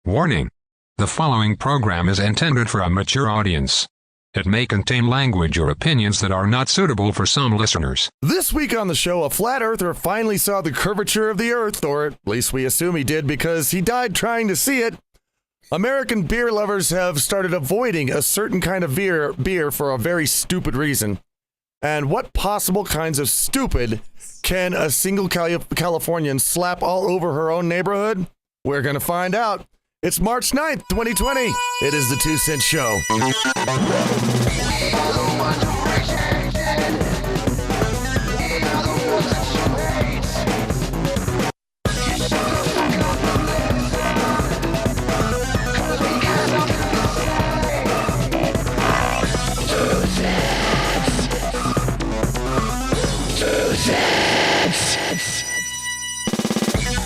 Warning: the following program is intended for a mature audience. It may contain language or opinions that are not suitable for some listeners. This week on the show, a flat earther finally saw the curvature of the earth, or at least we assume he did because he died trying to see it. American beer lovers have started avoiding a certain kind of beer for a very stupid reason. And what possible kinds of stupid can a single Californian slap all over her own neighborhood? We're going to find out. It's March 9th, 2020. It is the 2 Cent Show.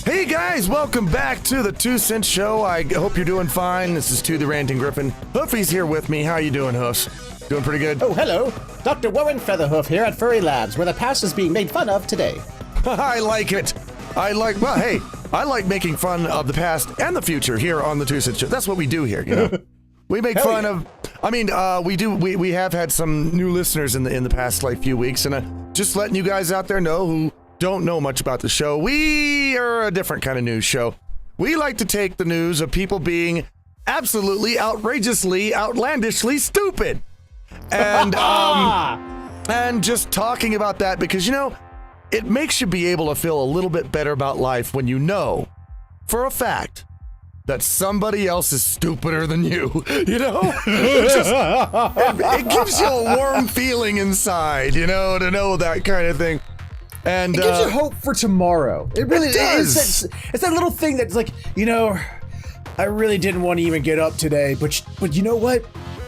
Hey guys, welcome back to the 2 Cent Show. I hope you're doing fine. This is the Ranting Gryphon. Hoofy's here with me. How you doing, Hoofs? Doing pretty good? Oh, hello. Dr. Warren Featherhoof here at Furry Labs, where the past is being made fun of today. I like it. I like making fun of the past and the future here on the 2 Cent Show. That's what we do here, you know? We make fun of, we have had some new listeners in the past few weeks, and just letting you guys out there know who don't know much about the show, we are a different kind of news show. We like to take the news of people being absolutely, outrageously, outlandishly stupid. And, and just talking about that because, you know, it makes you be able to feel a little bit better about life when you know, for a fact, that somebody else is stupider than you, you know? It gives you a warm feeling inside, you know, to know that kind of thing. And it gives you hope for tomorrow. It really does. It's that little thing that's like, you know, I really didn't want to even get up today, but you know what?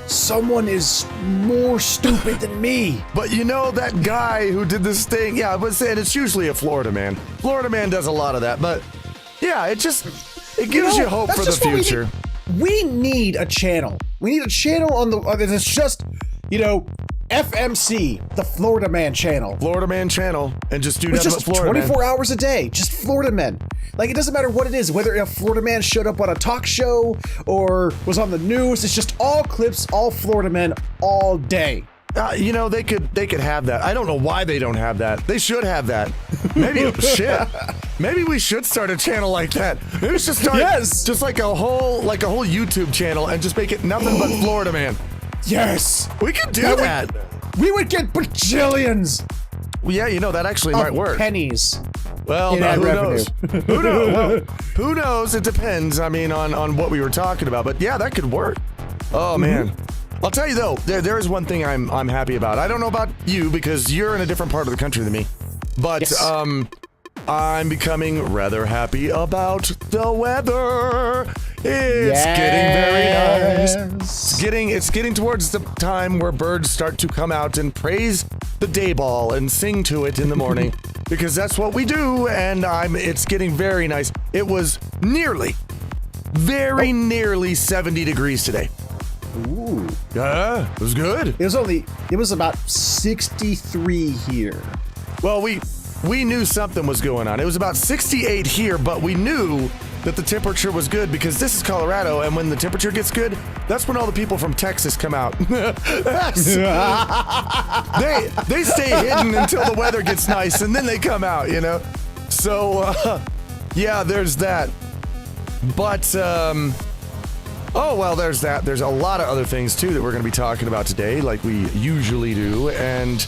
Someone is more stupid than me. But you know that guy who did this thing? Yeah, but it's usually a Florida man. Florida man does a lot of that, but yeah, it gives you hope for the future. We need a channel. We need a channel on the that's just, you know, FMC, the Florida Man channel. Florida Man channel, and just do nothing but Florida 24 man. hours a day, just Florida men. Like, it doesn't matter what it is, whether a Florida man showed up on a talk show or was on the news. It's just all clips, all Florida men, all day. You know, they could have that. I don't know why they don't have that. They should have that. Maybe Maybe we should start a channel like that. Maybe we should start just like a whole YouTube channel and just make it nothing but Florida Man. Yes, we could do that. We would get bajillions. Well, yeah, you know, that actually might work. Pennies. Well, no, who knows? Who knows? Well, who knows? It depends. I mean, on what we were talking about. But yeah, that could work. Oh man. I'll tell you though, there is one thing I'm happy about. I don't know about you because you're in a different part of the country than me, but yes. I'm becoming rather happy about the weather. It's getting very nice. It's getting towards the time where birds start to come out and praise the day ball and sing to it in the morning because that's what we do. And it's getting very nice. It was nearly 70 degrees today. Ooh. Yeah, it was good. It was about 63 here. Well, we knew something was going on. It was about 68 here, but we knew that the temperature was good because this is Colorado, and when the temperature gets good, that's when all the people from Texas come out. They stay hidden until the weather gets nice, and then they come out, you know? So, yeah, there's that. But, there's that. There's a lot of other things, too, that we're going to be talking about today, like we usually do, and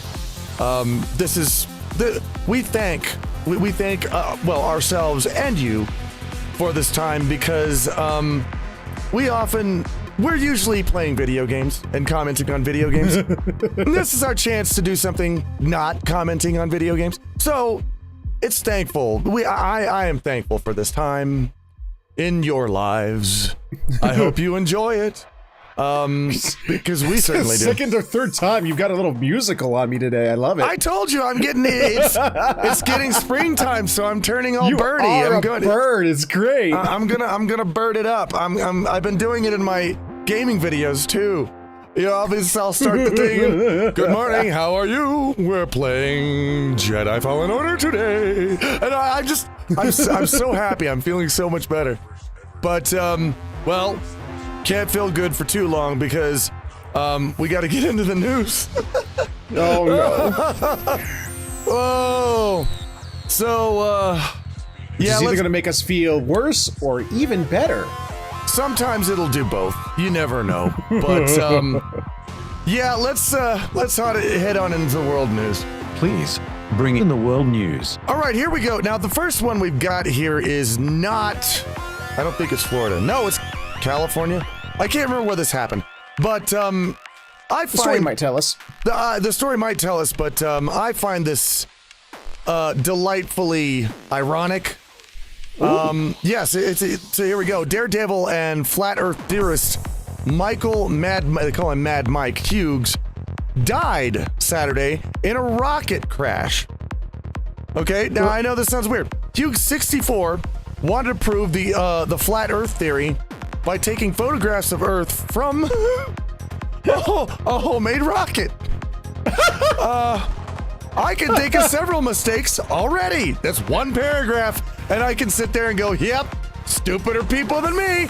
we thank ourselves and you for this time because we're usually playing video games and commenting on video games. And this is our chance to do something not commenting on video games. So it's thankful. I am thankful for this time in your lives. I hope you enjoy it. Because we certainly do. Second or third time you've got a little musical on me today. I love it. I told you I'm getting it's getting springtime, so I'm turning all birdie. I'm a bird. It's great. I'm gonna bird it up. I've been doing it in my gaming videos too. You know, obviously I'll start the thing. Good morning, how are you? We're playing Jedi Fallen Order today. And I'm so happy. I'm feeling so much better. But Well, can't feel good for too long because we got to get into the news. Oh no. Oh. So, yeah, It's either going to make us feel worse or even better. sometimes it'll do both. You never know. But, yeah, let's head on into the world news. Please, bring in the world news. All right, here we go. Now, the first one we've got here is not, I don't think it's Florida. No, it's California. I can't remember where this happened. But, I find... The story might tell us. The story might tell us, but I find this delightfully ironic. Yes, so here we go. Daredevil and flat Earth theorist Michael they call him Mad Mike Hughes, died Saturday in a rocket crash. Okay, now I know this sounds weird. Hughes, 64, wanted to prove the flat Earth theory by taking photographs of Earth from a homemade rocket. I can think of several mistakes already. That's one paragraph, and I can sit there and go, yep, stupider people than me.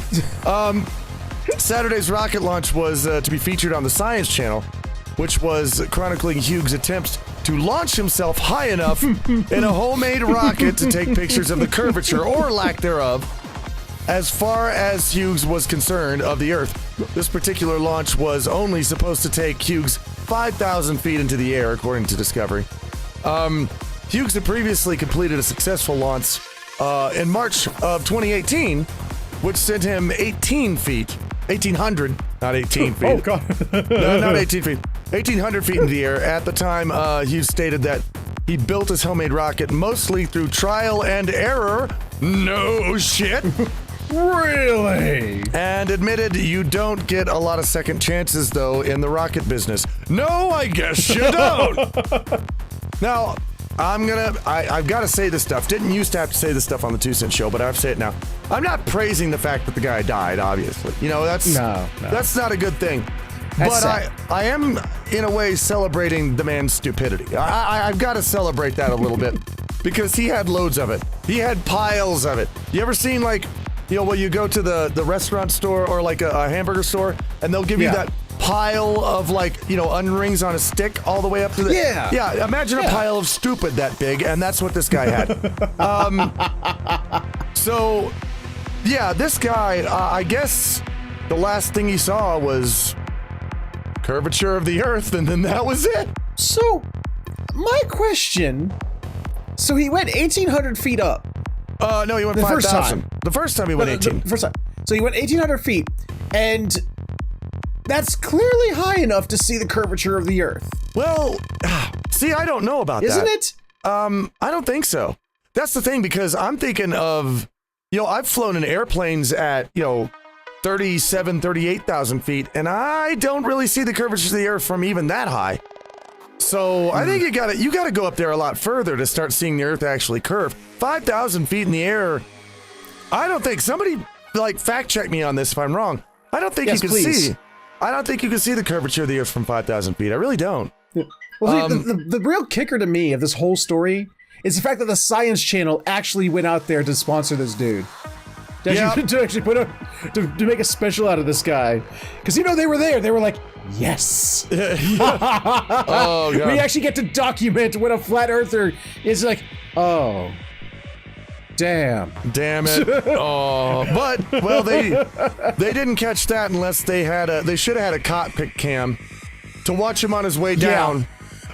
Saturday's rocket launch was to be featured on the Science Channel, which was chronicling Hughes' attempts to launch himself high enough in a homemade rocket to take pictures of the curvature, or lack thereof, as far as Hughes was concerned, of the Earth. This particular launch was only supposed to take Hughes 5,000 feet into the air, according to Discovery. Hughes had previously completed a successful launch in March of 2018, which sent him 1,800, not 18 feet. Oh, God. No, not 18 feet. 1,800 feet in the air. At the time, Hughes stated that he built his homemade rocket mostly through trial and error. No shit. Really? And admitted you don't get a lot of second chances, though, in the rocket business. No, I guess you don't. Now, I've got to say this stuff. Didn't used to have to say this stuff on the 2 Cent Show, but I have to say it now. I'm not praising the fact that the guy died, obviously. You know, that's not a good thing. But I am, in a way, celebrating the man's stupidity. I've got to celebrate that a little bit, because he had loads of it. He had piles of it. You ever seen, like, you know, when you go to the restaurant store or like a hamburger store, and they'll give you that pile of, like, you know, onion rings on a stick all the way up to the... Yeah, imagine a pile of stupid that big, and that's what this guy had. So, yeah, this guy, I guess the last thing he saw was curvature of the Earth, and then that was it. So, my question... So he went 1,800 feet up. No, he went 5,000. The first time he went 18. The first time. So he went 1,800 feet, and that's clearly high enough to see the curvature of the Earth. Well, see, I don't know about that. Isn't it? I don't think so. That's the thing, because I'm thinking of, you know, I've flown in airplanes at, you know, 38,000 feet, and I don't really see the curvature of the Earth from even that high. So I think you gotta go up there a lot further to start seeing the Earth actually curve. 5,000 feet in the air. I don't think, somebody like fact check me on this if I'm wrong. I don't think you can see. I don't think you can see the curvature of the Earth from 5,000 feet. I really don't. Well, the real kicker to me of this whole story is the fact that the Science Channel actually went out there to sponsor this dude. To make a special out of this guy. Because, you know, they were there. They were like, yes. Oh, God. We actually get to document what a flat earther is like. Oh. Damn it. Oh, but, well, they didn't catch that unless they should have had a cockpit cam to watch him on his way down.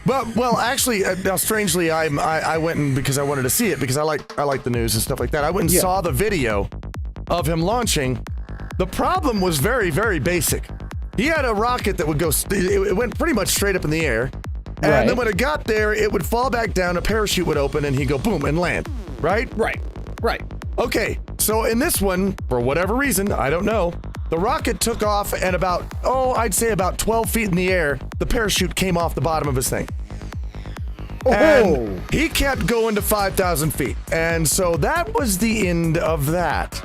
But, well, actually, now strangely, I went in because I wanted to see it, because I like the news and stuff like that. I went and saw the video of him launching. The problem was very, very basic. He had a rocket that would go, it went pretty much straight up in the air. And then when it got there, it would fall back down, a parachute would open, and he'd go boom and land. Right? Right. Okay, so in this one, for whatever reason, I don't know, the rocket took off, and I'd say about 12 feet in the air, the parachute came off the bottom of his thing. And he kept going to 5,000 feet. And so that was the end of that.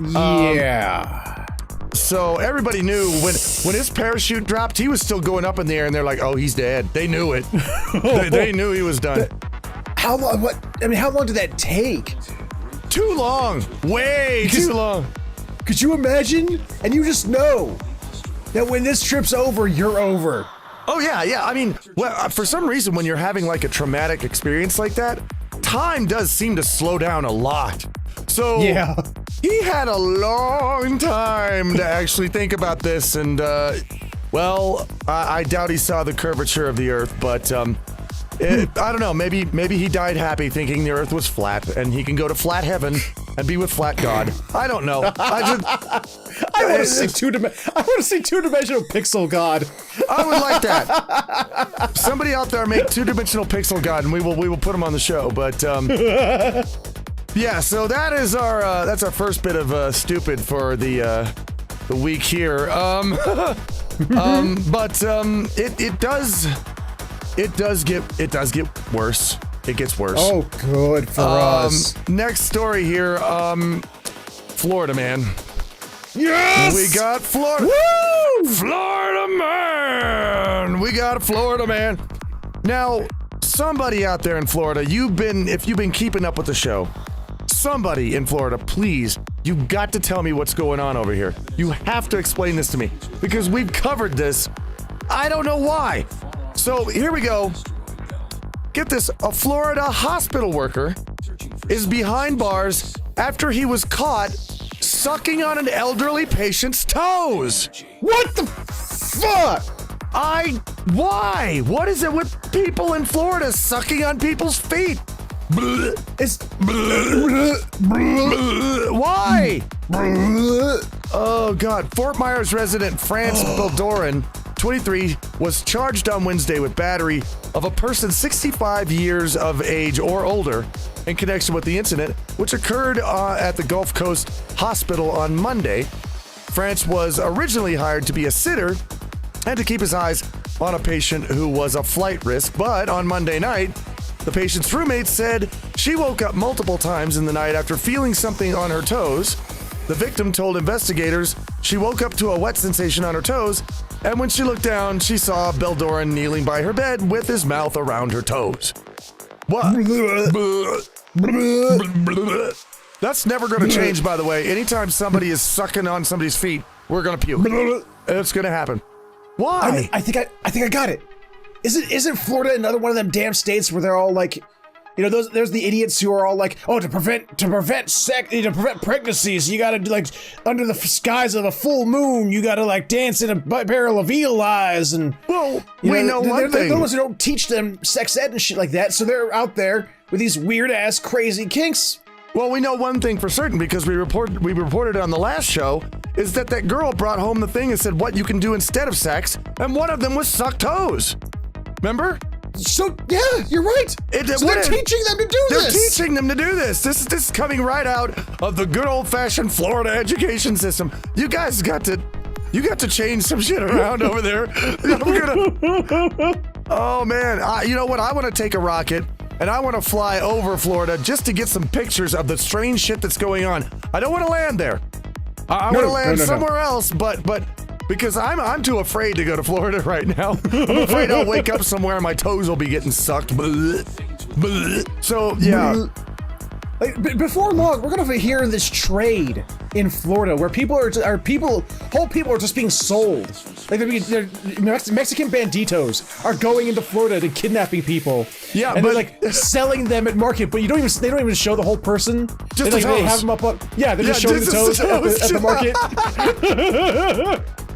Yeah. So everybody knew when his parachute dropped, he was still going up in the air, and they're like, oh, he's dead. They knew it. they knew he was done. How long did that take? Too long. Way too long. Could you imagine? And you just know that when this trip's over, you're over. Oh yeah. I mean, well, for some reason, when you're having like a traumatic experience like that, time does seem to slow down a lot. So yeah, he had a long time to actually think about this, and well, I doubt he saw the curvature of the Earth, but I don't know. Maybe he died happy, thinking the Earth was flat, and he can go to flat heaven and be with flat God. I don't know. I want to see two-dimensional pixel God. I would like that. Somebody out there make two-dimensional pixel God, and we will put him on the show. But yeah, so that's our first bit of stupid for the week here. But it does get worse. It gets worse. Oh, good for us. Next story here. Florida man. Yes! We got Florida. Woo! Florida man. We got a Florida man. Now, somebody out there in Florida, if you've been keeping up with the show, somebody in Florida, please, you got to tell me what's going on over here. You have to explain this to me because we've covered this. I don't know why. So here we go. Get this, a Florida hospital worker is behind bars after he was caught sucking on an elderly patient's toes. What the fuck? Why? What is it with people in Florida sucking on people's feet? Why? Oh God, Fort Myers resident France Beldoran, 23, was charged on Wednesday with battery of a person 65 years of age or older in connection with the incident, which occurred at the Gulf Coast Hospital on Monday. France was originally hired to be a sitter and to keep his eyes on a patient who was a flight risk, but on Monday night, the patient's roommate said she woke up multiple times in the night after feeling something on her toes. The victim told investigators she woke up to a wet sensation on her toes, and when she looked down, she saw Beldoran kneeling by her bed with his mouth around her toes. What? That's never going to change, by the way. Anytime somebody is sucking on somebody's feet, we're going to puke. It's going to happen. Why? I think I got it. Isn't Florida another one of them damn states where they're all like, you know, there's the idiots who are all like, oh, to prevent pregnancies, you gotta do like under the skies of a full moon, you gotta like dance in a barrel of eel eyes, and well, we know one thing. They're the ones who don't teach them sex ed and shit like that, so they're out there with these weird ass crazy kinks. Well, we know one thing for certain because we reported on the last show is that girl brought home the thing and said what you can do instead of sex, and one of them was suck toes. Remember? So yeah, you're right. They're teaching them to do this. They're teaching them to do this. This is coming right out of the good old-fashioned Florida education system. You guys got to change some shit around over there. Oh man, you know what? I want to take a rocket and I want to fly over Florida just to get some pictures of the strange shit that's going on. I don't want to land there. I want to land somewhere else, but. Because I'm too afraid to go to Florida right now. I'm afraid I'll wake up somewhere and my toes will be getting sucked. So, yeah. Like, before long, we're gonna hear this trade in Florida where whole people are just being sold. Like Mexican banditos are going into Florida and kidnapping people. Yeah, and they're like selling them at market, but they don't even show the whole person. Just the toes. They have them up on. Yeah, they're just showing the toes at the market.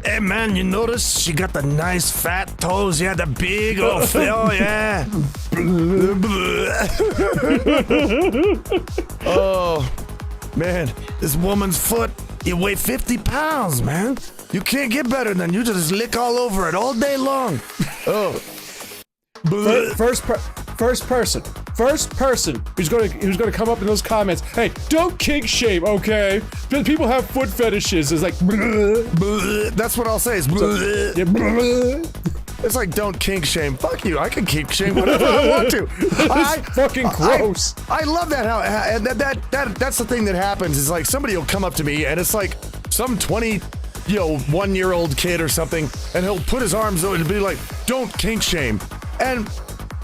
Hey man, you notice she got the nice fat toes? Yeah, the big old oh yeah. Oh man, this woman's foot, you weigh 50 pounds, man. You can't get better than you just lick all over it all day long. Oh. First person who's gonna come up in those comments. Hey, don't kink shame, okay? People have foot fetishes. It's like that's what I'll say. Is it's like don't kink shame. Fuck you. I can kink shame whatever I want to. It's fucking gross. I love that how that's the thing that happens is like somebody will come up to me and it's like some 1-year-old kid or something, and he'll put his arms over and be like, don't kink shame. And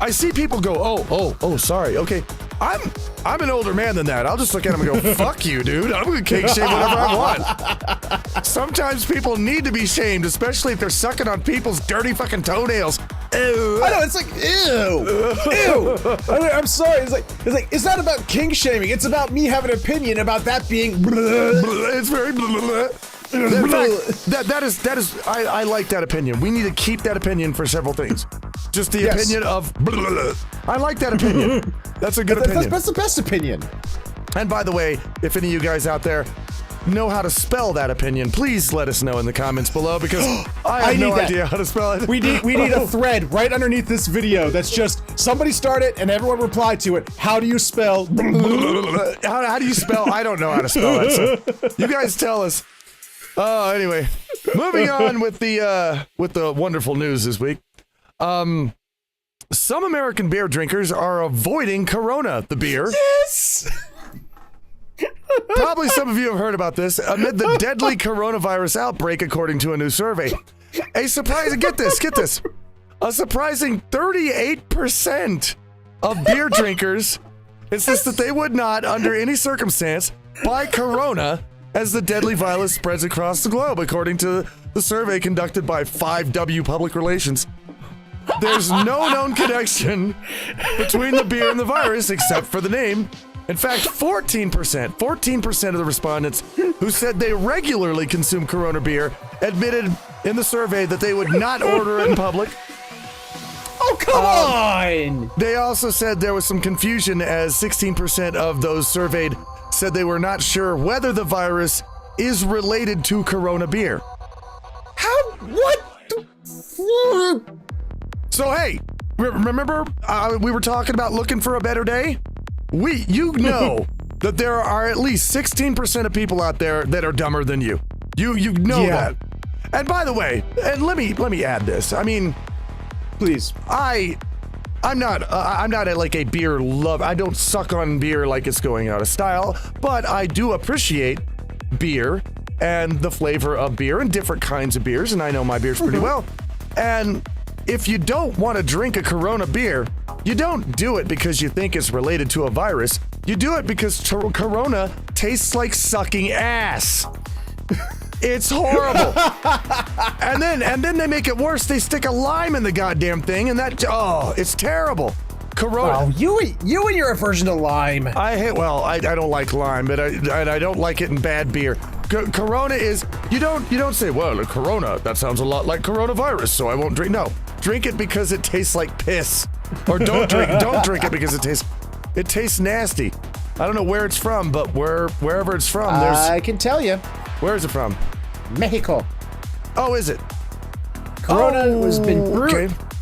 I see people go, oh, sorry, okay. I'm an older man than that. I'll just look at him and go, fuck you, dude. I'm going to kink shame whatever I want. Sometimes people need to be shamed, especially if they're sucking on people's dirty fucking toenails. Ew. I know, it's like, ew. Ew. I'm sorry. It's not about kink shaming. It's about me having an opinion about that being. It's very. In fact, that is. I like that opinion. We need to keep that opinion for several things. Just the opinion of. I like that opinion. That's a good opinion. That's the best opinion. And by the way, if any of you guys out there know how to spell that opinion, please let us know in the comments below, because I have no idea how to spell it. We need a thread right underneath this video that's just somebody start it and everyone reply to it. How do you spell? How do you spell? I don't know how to spell it. So you guys tell us. Anyway, moving on with the wonderful news this week. Some American beer drinkers are avoiding Corona, the beer. Yes! Probably some of you have heard about this. Amid the deadly coronavirus outbreak, according to a new survey, a surprising 38% of beer drinkers insist that they would not, under any circumstance, buy Corona as the deadly virus spreads across the globe, according to the survey conducted by 5W Public Relations. There's no known connection between the beer and the virus except for the name. In fact, 14% of the respondents who said they regularly consume Corona beer admitted in the survey that they would not order it in public. Oh, come on! They also said there was some confusion, as 16% of those surveyed said they were not sure whether the virus is related to Corona beer. How? What? So, hey, remember we were talking about looking for a better day? You know that there are at least 16% of people out there that are dumber than you. You know that. And by the way, and let me add this. I mean, please. I'm not like a beer lover. I don't suck on beer like it's going out of style, but I do appreciate beer and the flavor of beer and different kinds of beers, and I know my beers pretty well. And if you don't want to drink a Corona beer, you don't do it because you think it's related to a virus. You do it because Corona tastes like sucking ass. It's horrible. and then they make it worse. They stick a lime in the goddamn thing, and it's terrible. Corona. Oh, you and your aversion to lime. I don't like lime, but I don't like it in bad beer. Corona is, you don't say, well, Corona, that sounds a lot like coronavirus, so I won't drink. No, drink it because it tastes like piss. Or don't drink it because it tastes nasty. I don't know where it's from, but wherever it's from, I can tell you. Where is it from? Mexico. Oh, is it? Corona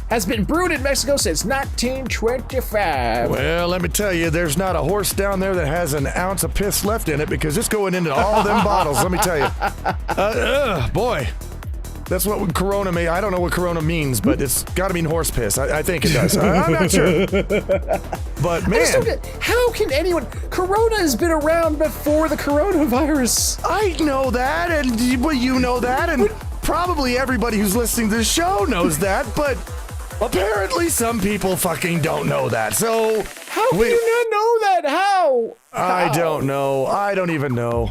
has been brewed in Mexico since 1925. Well, let me tell you, there's not a horse down there that has an ounce of piss left in it, because it's going into all them bottles, let me tell you. Boy. That's what Corona may. I don't know what Corona means, but it's got to mean horse piss. I think it does. I'm not sure. But man, how can anyone? Corona has been around before the coronavirus. I know that, and you know that, and probably everybody who's listening to the show knows that. But apparently, some people fucking don't know that. So how can you not know that? How? I don't know. I don't even know.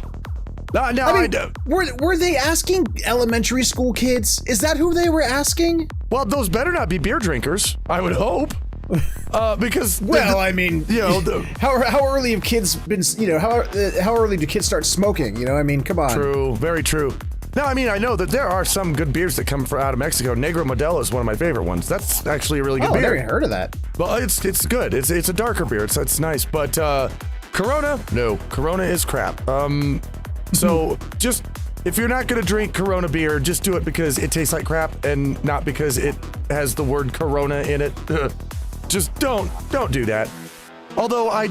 I don't. Were they asking elementary school kids? Is that who they were asking? Well, those better not be beer drinkers. I would hope. Because I mean, you know, how early have kids been? You know, how early do kids start smoking? You know, I mean, come on. True, very true. Now, I mean, I know that there are some good beers that come out of Mexico. Negro Modelo is one of my favorite ones. That's actually a really good beer. I never heard of that. Well, it's good. It's a darker beer. It's nice. But Corona, no, Corona is crap. So just, if you're not going to drink Corona beer, just do it because it tastes like crap and not because it has the word Corona in it. Just don't do that. Although I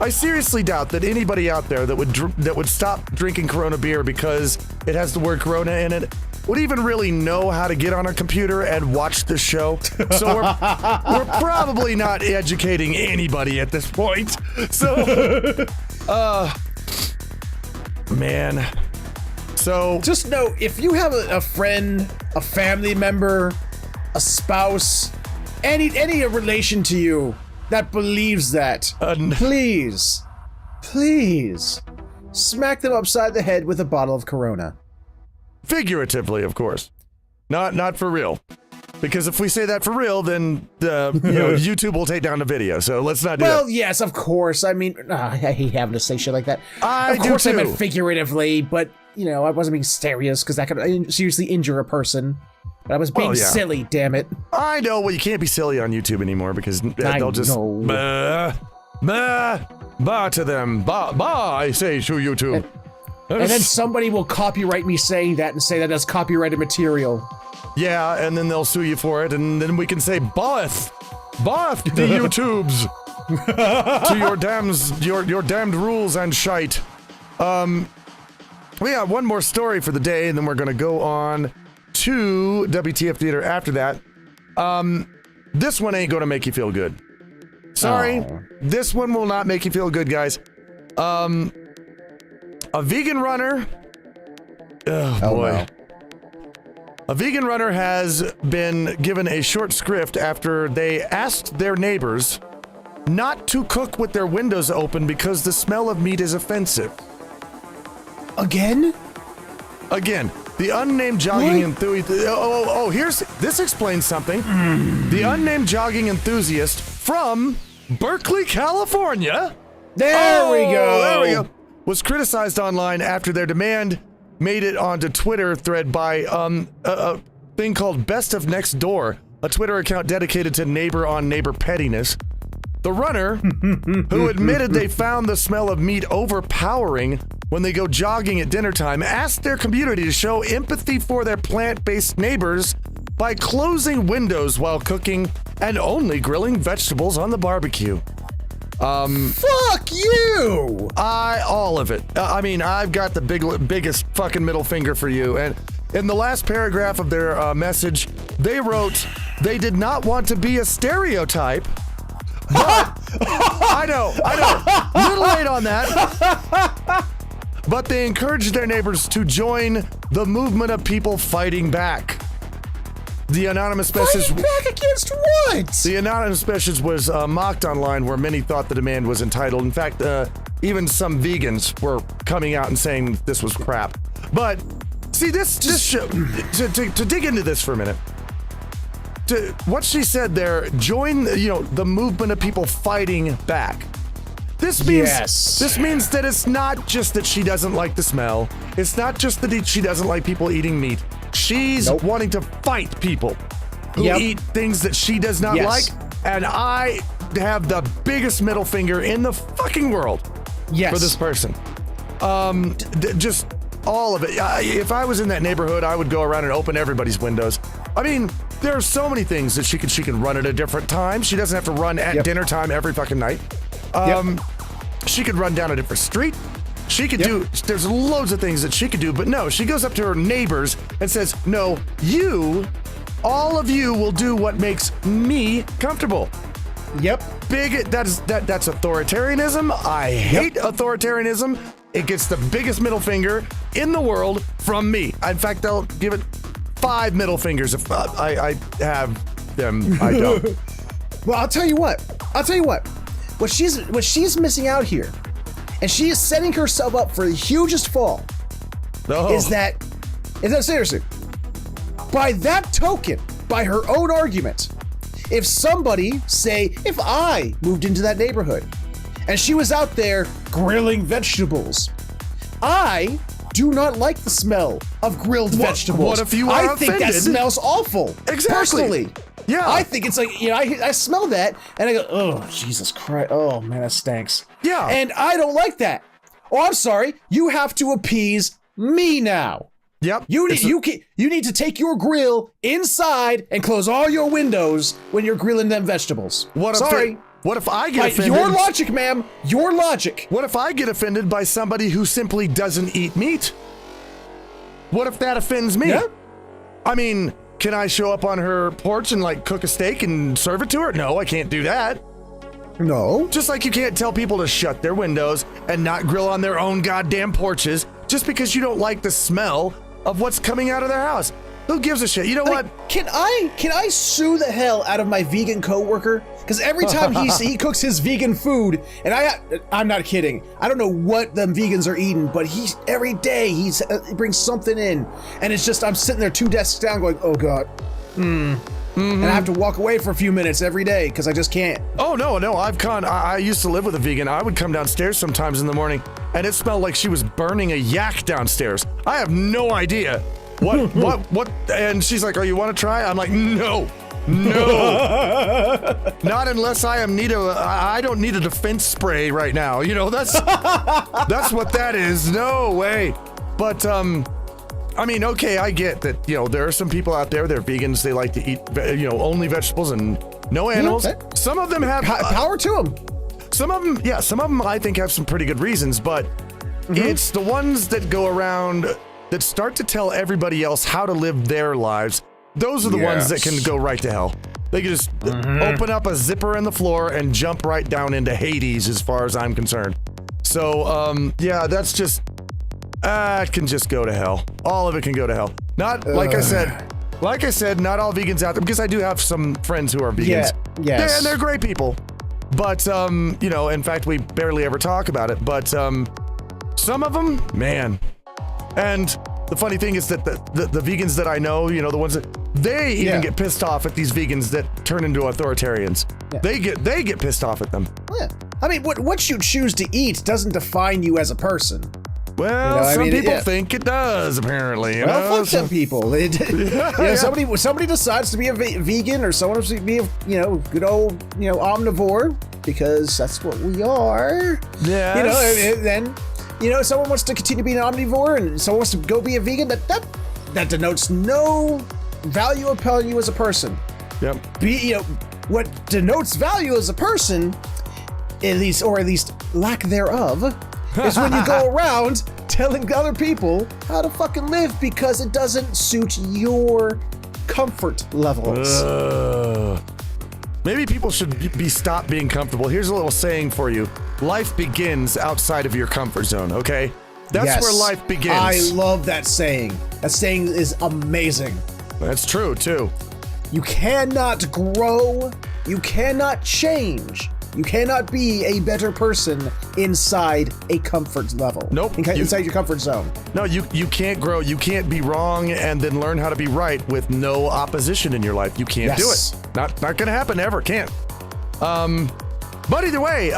seriously doubt that anybody out there that would stop drinking Corona beer because it has the word Corona in it would even really know how to get on a computer and watch the show. So we're probably not educating anybody at this point. So, man. So just know, if you have a friend, a family member, a spouse, any relation to you that believes that. Please, smack them upside the head with a bottle of Corona. Figuratively, of course. Not for real. Because if we say that for real, then YouTube will take down the video. So let's not do that. Well, yes, of course. I mean, I hate having to say shit like that. Of course, do too. I meant figuratively, but I wasn't being serious because that could seriously injure a person. But I was being silly, damn it. I know. Well, you can't be silly on YouTube anymore because they'll just bah to them. Bah, I say to YouTube. And then somebody will copyright me saying that and say that as copyrighted material. Yeah, and then they'll sue you for it, and then we can say both the YouTubes to your damned rules and shite. We got one more story for the day, and then we're gonna go on to WTF Theater after that. This one ain't gonna make you feel good. Sorry, This one will not make you feel good, guys. A vegan runner. Oh boy. No. A vegan runner has been given a short shrift after they asked their neighbors not to cook with their windows open because the smell of meat is offensive. Again? The unnamed jogging enthusiast. This explains something. The unnamed jogging enthusiast from Berkeley, California. There we go. Was criticized online after their demand made it onto Twitter thread by a thing called Best of Next Door, a Twitter account dedicated to neighbor-on-neighbor pettiness. The runner, who admitted they found the smell of meat overpowering when they go jogging at dinner time, asked their community to show empathy for their plant-based neighbors by closing windows while cooking and only grilling vegetables on the barbecue. Fuck you! All of it. I mean, I've got the biggest fucking middle finger for you. And in the last paragraph of their message, they wrote, they did not want to be a stereotype. But, I know. Little late on that. But they encouraged their neighbors to join the movement of people fighting back. The anonymous message. Fighting back against what? The anonymous message was mocked online, where many thought the demand was entitled. In fact, even some vegans were coming out and saying this was crap. But see, to dig into this for a minute. What she said there, join the movement of people fighting back. This means that it's not just that she doesn't like the smell. It's not just that she doesn't like people eating meat. She's wanting to fight people who eat things that she does not like, and I have the biggest middle finger in the fucking world for this person. Just all of it. If I was in that neighborhood, I would go around and open everybody's windows. I mean, there are so many things that she can run at a different time. She doesn't have to run at dinner time every fucking night. She could run down a different street. She could do, there's loads of things that she could do, but no, she goes up to her neighbors and says, no, all of you will do what makes me comfortable. That's authoritarianism. I hate authoritarianism. It gets the biggest middle finger in the world from me. In fact, I'll give it 5 middle fingers if I have them. I don't. Well, I'll tell you what. What she's missing out here, and she is setting herself up for the hugest fall. Is that seriously? By that token, by her own argument, if somebody, say, if I moved into that neighborhood and she was out there grilling vegetables, I do not like the smell of grilled vegetables. What if you are I think that smells awful. Exactly. Personally. Yeah. I think it's like, I smell that and I go, oh, Jesus Christ. Oh, man, that stinks. Yeah. And I don't like that. Oh, I'm sorry. You have to appease me now. Yep. You need to take your grill inside and close all your windows when you're grilling them vegetables. What if I get offended? Your logic, ma'am. Your logic. What if I get offended by somebody who simply doesn't eat meat? What if that offends me? Yeah. I mean, can I show up on her porch and cook a steak and serve it to her? No, I can't do that. No. Just like you can't tell people to shut their windows and not grill on their own goddamn porches just because you don't like the smell of what's coming out of their house. Who gives a shit? You know what? Can I sue the hell out of my vegan coworker Because every time he cooks his vegan food, and I'm not kidding. I don't know what the vegans are eating, but every day he brings something in, and it's just I'm sitting there 2 desks down, going, oh god, and I have to walk away for a few minutes every day because I just can't. Oh no, I used to live with a vegan. I would come downstairs sometimes in the morning, and it smelled like she was burning a yak downstairs. I have no idea what. And she's like, "Oh, you want to try?" I'm like, "No." No, not unless I don't need a defense spray right now. You know, that's what that is. No way. But I mean, okay, I get that. You know, there are some people out there. They're vegans. They like to eat, only vegetables and no animals. Some of them have power to them. Some of them, I think, have some pretty good reasons. But it's the ones that go around that start to tell everybody else how to live their lives. Those are the ones that can go right to hell. They can just open up a zipper in the floor and jump right down into Hades, as far as I'm concerned. So, that's just, it can just go to hell. All of it can go to hell. Not, like I said, not all vegans out there, because I do have some friends who are vegans. Yes. And they're great people. But, in fact, we barely ever talk about it. But, some of them, man. And the funny thing is that the vegans that I know, the ones that they even get pissed off at these vegans that turn into authoritarians. Yeah. They get pissed off at them. Yeah. I mean, what you choose to eat doesn't define you as a person. Well, some people think it does, apparently. Fuck some people. Somebody decides to be a vegan, or someone wants to be a good old omnivore, because that's what we are. Yeah. Then. Someone wants to continue being an omnivore and someone wants to go be a vegan, that denotes no value upon you as a person. Yep. What denotes value as a person, at least lack thereof, is when you go around telling other people how to fucking live because it doesn't suit your comfort levels. Maybe people should stop being comfortable. Here's a little saying for you. Life begins outside of your comfort zone, okay? That's where life begins. I love that saying. That saying is amazing. That's true, too. You cannot grow. You cannot change. You cannot be a better person inside a comfort level. Nope. Inside your comfort zone. No, you can't grow. You can't be wrong and then learn how to be right with no opposition in your life. You can't do it. Not gonna happen ever. Can't. But either way,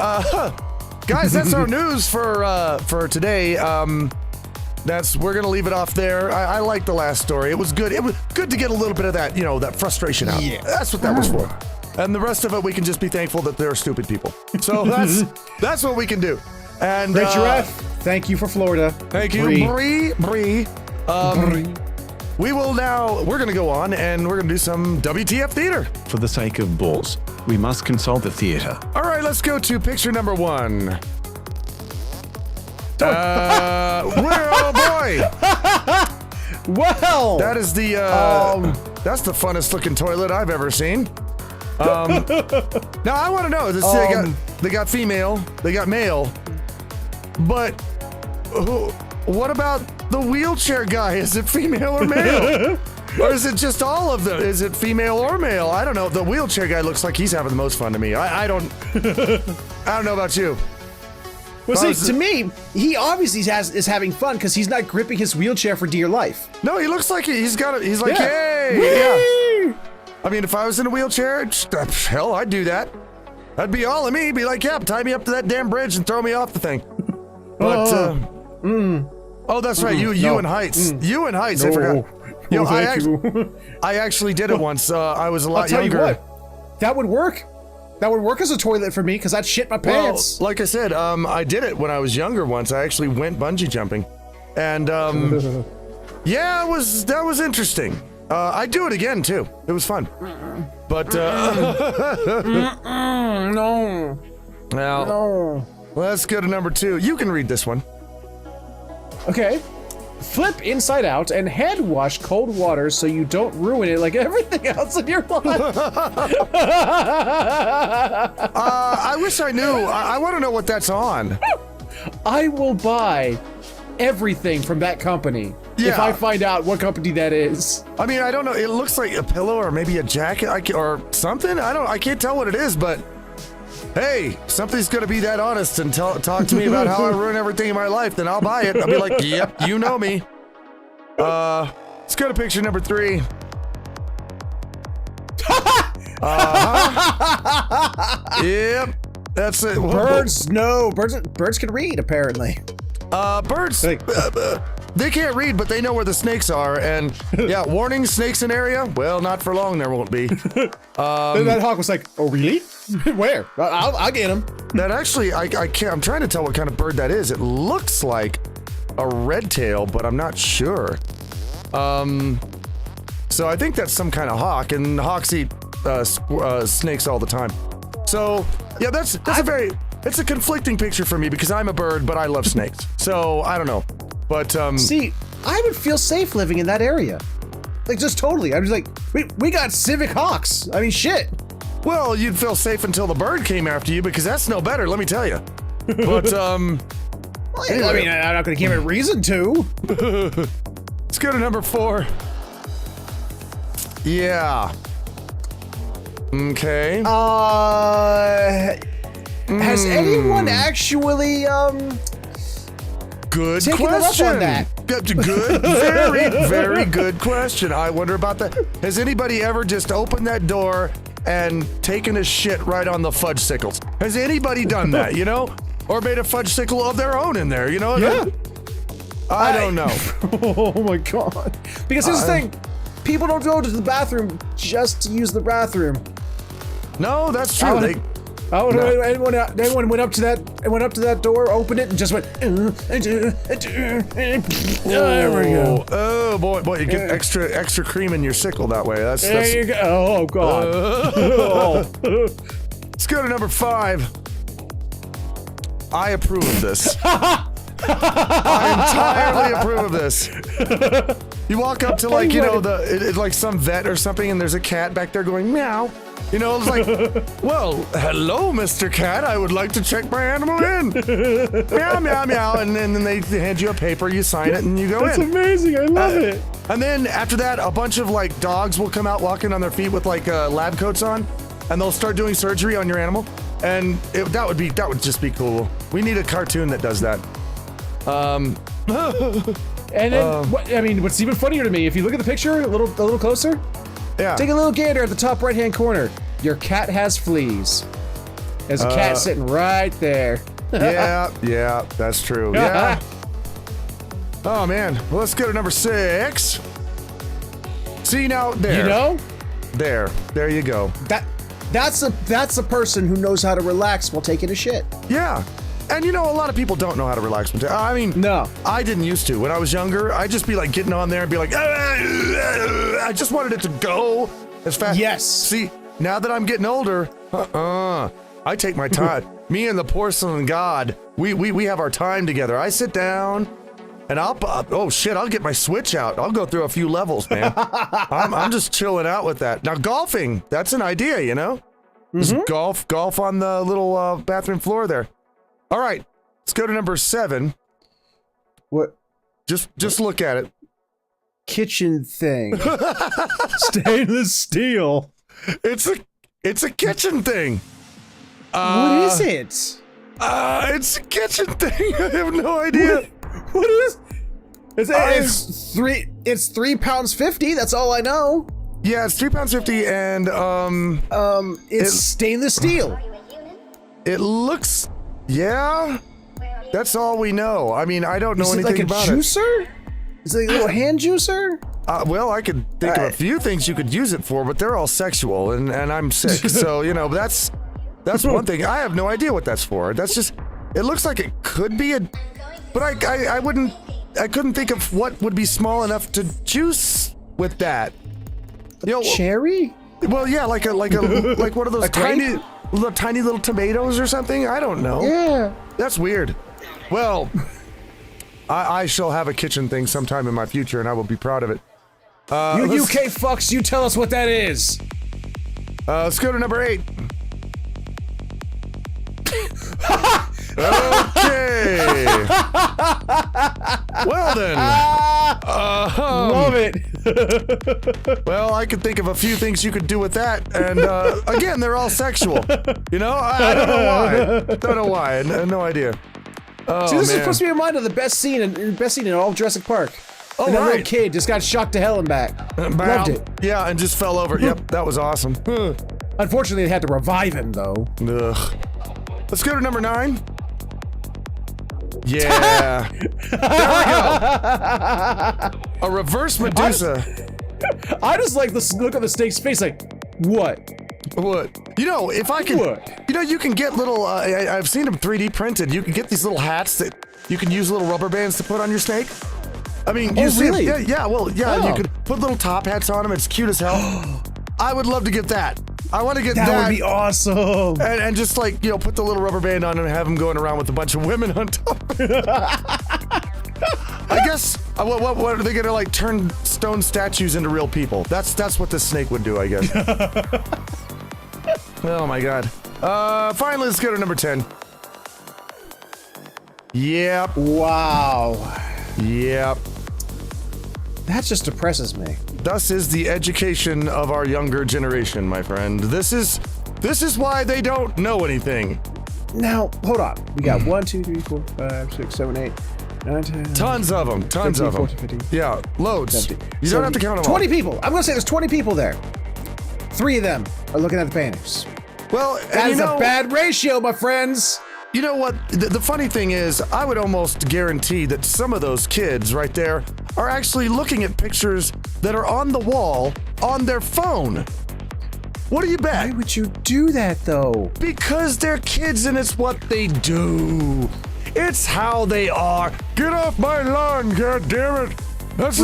guys, that's our news for today. We're gonna leave it off there. I like the last story. It was good. It was good to get a little bit of that, that frustration out. Yeah. That's what that was for. And the rest of it, we can just be thankful that they're stupid people. So that's what we can do. And Great Giraffe, thank you for Florida. Thank you, Bree. We're going to go on and we're going to do some WTF theater. For the sake of balls, we must consult the theater. All right, let's go to picture number 1. Oh boy. Well, that is that's the funnest looking toilet I've ever seen. Now I want to know. They got female, they got male, but what about the wheelchair guy? Is it female or male? Or is it just all of them? Is it female or male? I don't know. The wheelchair guy looks like he's having the most fun to me. I don't know about you. Well, see, to me, he obviously is having fun because he's not gripping his wheelchair for dear life. No, he looks like he's like, hey, yeah. I mean, if I was in a wheelchair, hell, I'd do that. That'd be all of me. Be like, yeah, tie me up to that damn bridge and throw me off the thing. But, oh, that's right. You and Heights. You and Heights. I forgot. I actually did it once. I was a lot younger. I'll tell you what, that would work. That would work as a toilet for me because I'd shit my pants. Well, like I said, I did it when I was younger once. I actually went bungee jumping. And, yeah, that was interesting. I'd do it again, too. It was fun. But, no. Now, No. let's go to number 2. You can read this one. Okay. Flip inside out and hand wash cold water so you don't ruin it like everything else in your life. I wish I knew. I want to know what that's on. I will buy everything from that company if I find out what company that is. I mean, I don't know. It looks like a pillow or maybe a jacket or something. I can't tell what it is, but hey, something's gonna be that honest and talk to me about how I ruin everything in my life, then I'll buy it. I'll be like, yep, you know me. Let's go to picture number 3. Yep, that's it. Birds, no, birds can read apparently. Birds, they can't read, but they know where the snakes are. And yeah, warning, snakes in area. Well, not for long. There won't be. That hawk was like, oh really? Where? I'll get him. That actually, I can't. I'm trying to tell what kind of bird that is. It looks like a red tail, but I'm not sure. So I think that's some kind of hawk, and hawks eat snakes all the time. So yeah, that's it's a conflicting picture for me because I'm a bird, but I love snakes. So I don't know, but see, I would feel safe living in that area, like just totally. I'm just like, we got civic hawks. I mean, shit. Well, you'd feel safe until the bird came after you because that's no better, let me tell you. But anyway. I mean, I'm not gonna give it reason to. Let's go to number 4. Yeah. Okay. Has anyone actually good taken question. Up on that? Good, very, very good question. I wonder about that. Has anybody ever just opened that door and taken a shit right on the fudge sickles? Has anybody done that, you know? Or made a fudge sickle of their own in there, you know? Yeah. I don't know. Oh my god. Because here's the thing. People don't go to the bathroom just to use the bathroom. No, that's true. Anyone went up to that door, opened it, and just went. There we go. Oh boy, you get extra cream in your sickle that way. That's you go. Oh god. Let's go to number 5. I approve of this. I entirely approve of this. You walk up to like, you know, like some vet or something, and there's a cat back there going meow. You know, it's like, well, hello, Mr. Cat. I would like to check my animal in. Meow, meow, meow. And then they hand you a paper, you sign it, and you go in. That's amazing. I love it. And then after that, a bunch of like dogs will come out walking on their feet with like lab coats on, and they'll start doing surgery on your animal. And that would just be cool. We need a cartoon that does that. And then, what's even funnier to me, if you look at the picture a little closer, yeah. Take a little gander at the top right-hand corner. Your cat has fleas. There's a cat sitting right there. yeah, that's true. Yeah. Oh man, well, let's go to number 6. See now there. You know? There you go. That's a person who knows how to relax while taking a shit. Yeah. And you know, a lot of people don't know how to relax. I mean, no, I didn't used to. When I was younger, I'd just be like getting on there and be like, I just wanted it to go as fast. Yes. See, now that I'm getting older, I take my time. Me and the porcelain god, we have our time together. I sit down and I'll get my Switch out. I'll go through a few levels, man. I'm just chilling out with that. Now golfing, that's an idea, you know? Just golf on the little bathroom floor there. All right, let's go to number 7. What? Just look at it. Kitchen thing. Stainless steel. It's a kitchen thing. What is it? It's a kitchen thing. I have no idea. What is? It's 3 pounds 50. That's all I know. Yeah, it's 3 pounds 50, and it's stainless steel. It looks. Yeah, that's all we know. I mean, I don't know anything about it. Is it like a juicer? Is it like a little hand juicer? Well, I could think of a few things you could use it for, but they're all sexual, and I'm sick. So, you know, that's one thing. I have no idea what that's for. That's just, it looks like it could be but I couldn't think of what would be small enough to juice with that. You know, cherry? Well, yeah, like one of those tiny little tomatoes or something. I don't know. Yeah, that's weird. Well, I shall have a kitchen thing sometime in my future, and I will be proud of it. You UK fucks, you tell us what that is. Let's go to number 8. Okay. Well then. Love it. Well, I could think of a few things you could do with that, and again, they're all sexual. You know, I don't know why. Don't know why. No idea. Oh, See, this man. is supposed to be reminded of the best scene in all of Jurassic Park. Oh, and that right. little kid just got shocked to hell and back. Loved it. Yeah, and just fell over. Yep, that was awesome. Unfortunately, they had to revive him, though. Ugh. Let's go to number 9. Yeah. There we go. A reverse Medusa. I just like the look on the snake's face, like, what? What? You know, if I can, What? you know, you can get little. I've seen them 3D printed. You can get these little hats that you can use little rubber bands to put on your snake. I mean, you see, really? yeah. Well, yeah. Oh. You could put little top hats on them. It's cute as hell. I would love to get that. I want to get that. That would be awesome. And just like, you know, put the little rubber band on and have them going around with a bunch of women on top. I guess, what are they gonna like turn stone statues into real people? That's what this snake would do, I guess. Oh my god. Finally, let's go to number 10. Yep. Wow. Yep. That just depresses me. Thus is the education of our younger generation, my friend. This is why they don't know anything. Now, hold on. We got 1, 2, 3, 4, 5, 6, 7, 8, 9, 10. Tons of them. 13, 14, 15. Yeah, loads. 17, You don't have to count them 20 all. people. I'm gonna say there's 20 people there. 3 of them are looking at the paintings. Well, That and is you know, a bad ratio, my friends. You know what? The funny thing is, I would almost guarantee that some of those kids right there are actually looking at pictures that are on the wall on their phone. What do you bet? Why would you do that, though? Because they're kids and it's what they do. It's how they are. Get off my lawn, goddammit. That's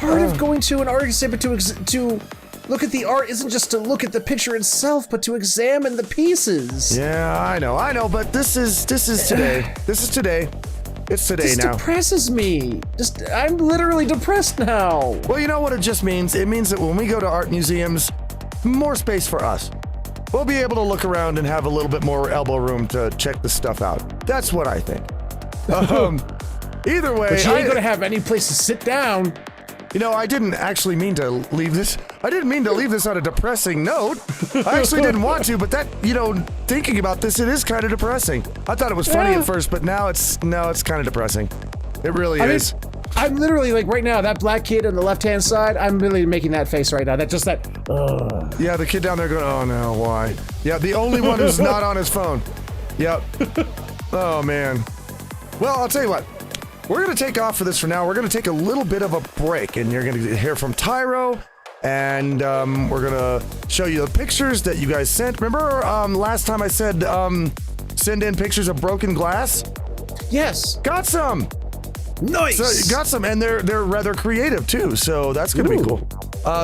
Part of going to an art exhibit to look at the art isn't just to look at the picture itself, but to examine the pieces. Yeah, I know, but this is today. This is today. It's today This now. depresses me. I'm literally depressed now. Well, you know what it just means? It means that when we go to art museums, more space for us. We'll be able to look around and have a little bit more elbow room to check the stuff out. That's what I think. Either way, But you ain't gonna have any place to sit down. You know, I didn't actually mean to leave this. I didn't mean to leave this on a depressing note. I actually didn't want to, but that, you know, thinking about this, it is kind of depressing. I thought it was funny at first, but now it's kind of depressing. It really is. I'm literally like right now, that black kid on the left-hand side, I'm really making that face right now. Yeah, the kid down there going, oh no, why? Yeah, the only one who's not on his phone. Yep. Oh man. Well, I'll tell you what. We're going to take off for this for now. We're going to take a little bit of a break, and you're going to hear from Tyro, and we're going to show you the pictures that you guys sent. Remember last time I said send in pictures of broken glass? Yes. Got some. Nice. So you got some, and they're rather creative too, so that's going to be cool.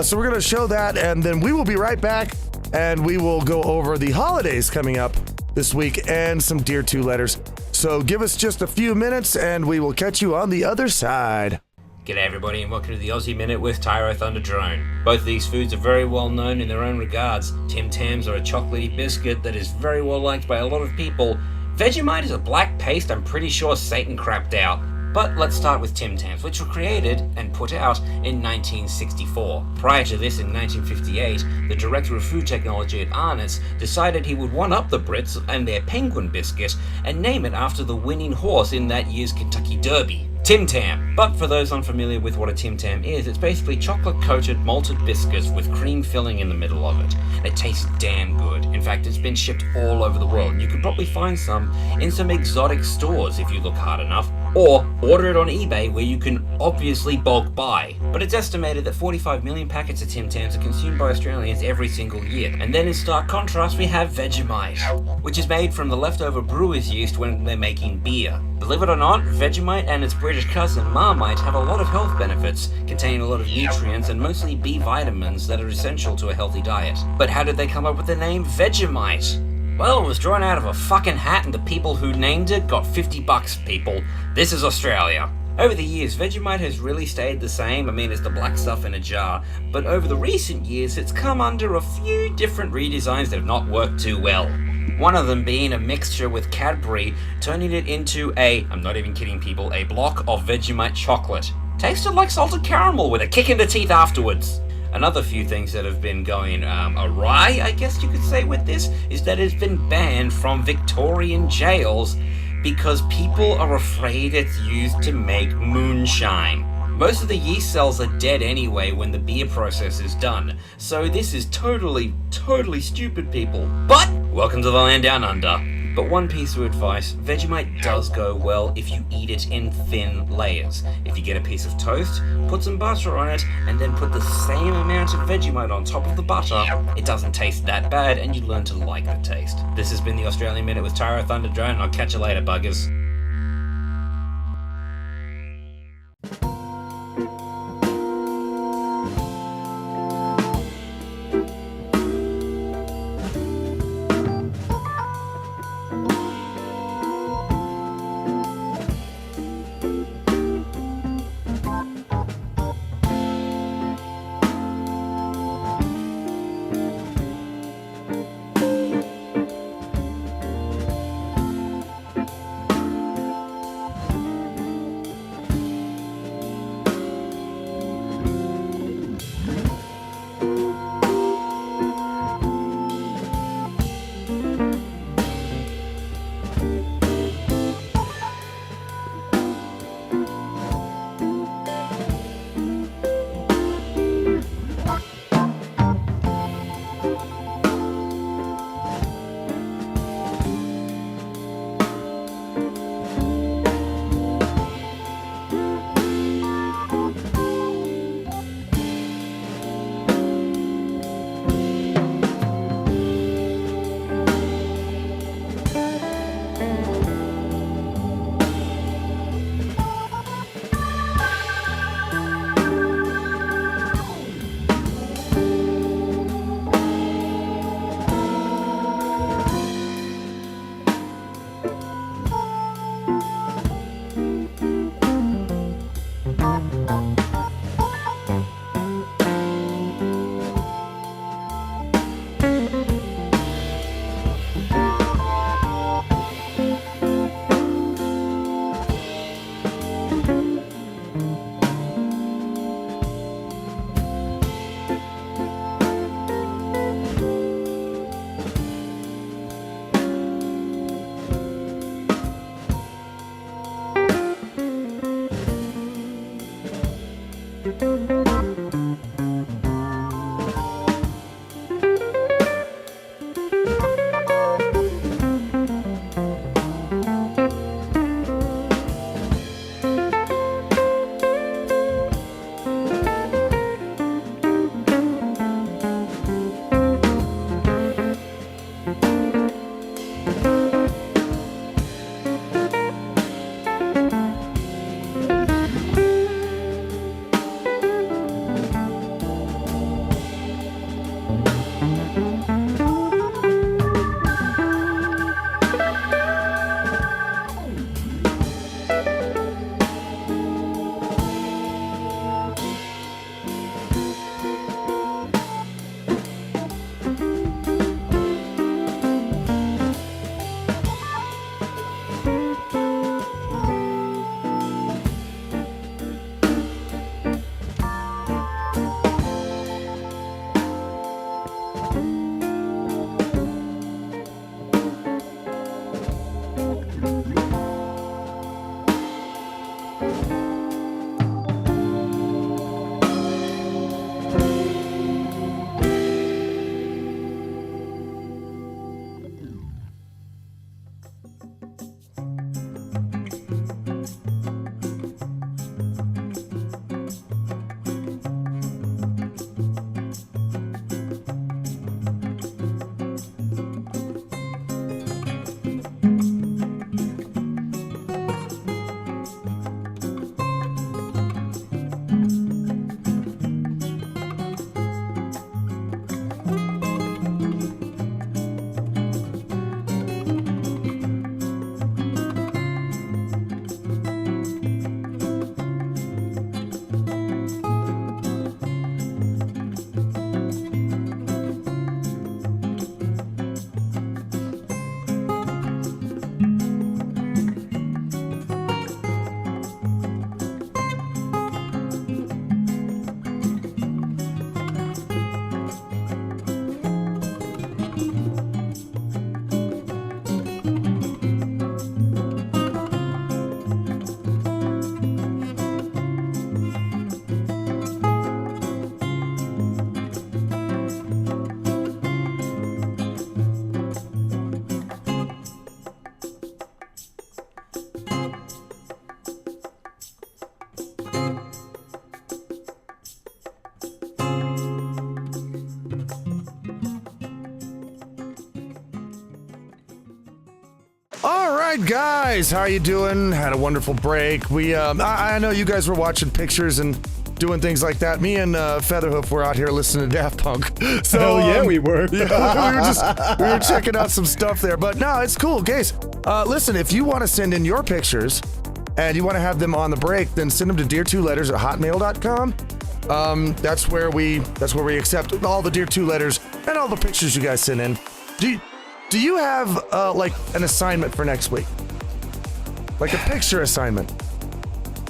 So we're going to show that, and then we will be right back, and we will go over the holidays coming up this week and some Dear 2 letters. So give us just a few minutes and we will catch you on the other side. G'day everybody and welcome to the Aussie Minute with Tyro Thunder Drone. Both of these foods are very well known in their own regards. Tim Tams are a chocolatey biscuit that is very well liked by a lot of people. Vegemite is a black paste I'm pretty sure Satan crapped out. But let's start with Tim Tams, which were created and put out in 1964. Prior to this, in 1958, the director of food technology at Arnott's decided he would one-up the Brits and their penguin biscuit and name it after the winning horse in that year's Kentucky Derby. Tim Tam. But for those unfamiliar with what a Tim Tam is, it's basically chocolate-coated malted biscuits with cream filling in the middle of it. And it tastes damn good. In fact, it's been shipped all over the world, and you could probably find some in some exotic stores if you look hard enough, or order it on eBay where you can obviously bulk buy. But it's estimated that 45 million packets of Tim Tams are consumed by Australians every single year. And then in stark contrast, we have Vegemite, which is made from the leftover brewer's yeast when they're making beer. Believe it or not, Vegemite and its British cousin Marmite have a lot of health benefits, containing a lot of nutrients and mostly B vitamins that are essential to a healthy diet. But how did they come up with the name Vegemite? Well, it was drawn out of a fucking hat and the people who named it got $50, people. This is Australia. Over the years, Vegemite has really stayed the same. I mean, it's the black stuff in a jar. But over the recent years, it's come under a few different redesigns that have not worked too well. One of them being a mixture with Cadbury, turning it into I'm not even kidding people, a block of Vegemite chocolate. Tasted like salted caramel with a kick in the teeth afterwards. Another few things that have been going awry, I guess you could say, with this, is that it's been banned from Victorian jails because people are afraid it's used to make moonshine. Most of the yeast cells are dead anyway when the beer process is done, so this is totally stupid, people. But welcome to the land down under. But one piece of advice, Vegemite does go well if you eat it in thin layers. If you get a piece of toast, put some butter on it, and then put the same amount of Vegemite on top of the butter, it doesn't taste that bad, and you learn to like the taste. This has been the Australian Minute with Tyro Thunder Drone, and I'll catch you later, buggers. right, guys, how you doing? Had a wonderful break. We, I know you guys were watching pictures and doing things like that. Me and Featherhoof were out here listening to Daft Punk. So Hell yeah, we were. Yeah, we were checking out some stuff there. But no, it's cool, guys. Listen, if you want to send in your pictures and you want to have them on the break, then send them to dear2letters@hotmail.com. That's where we accept all the Dear 2 letters and all the pictures you guys send in. Do you have like an assignment for next week? Like a picture assignment?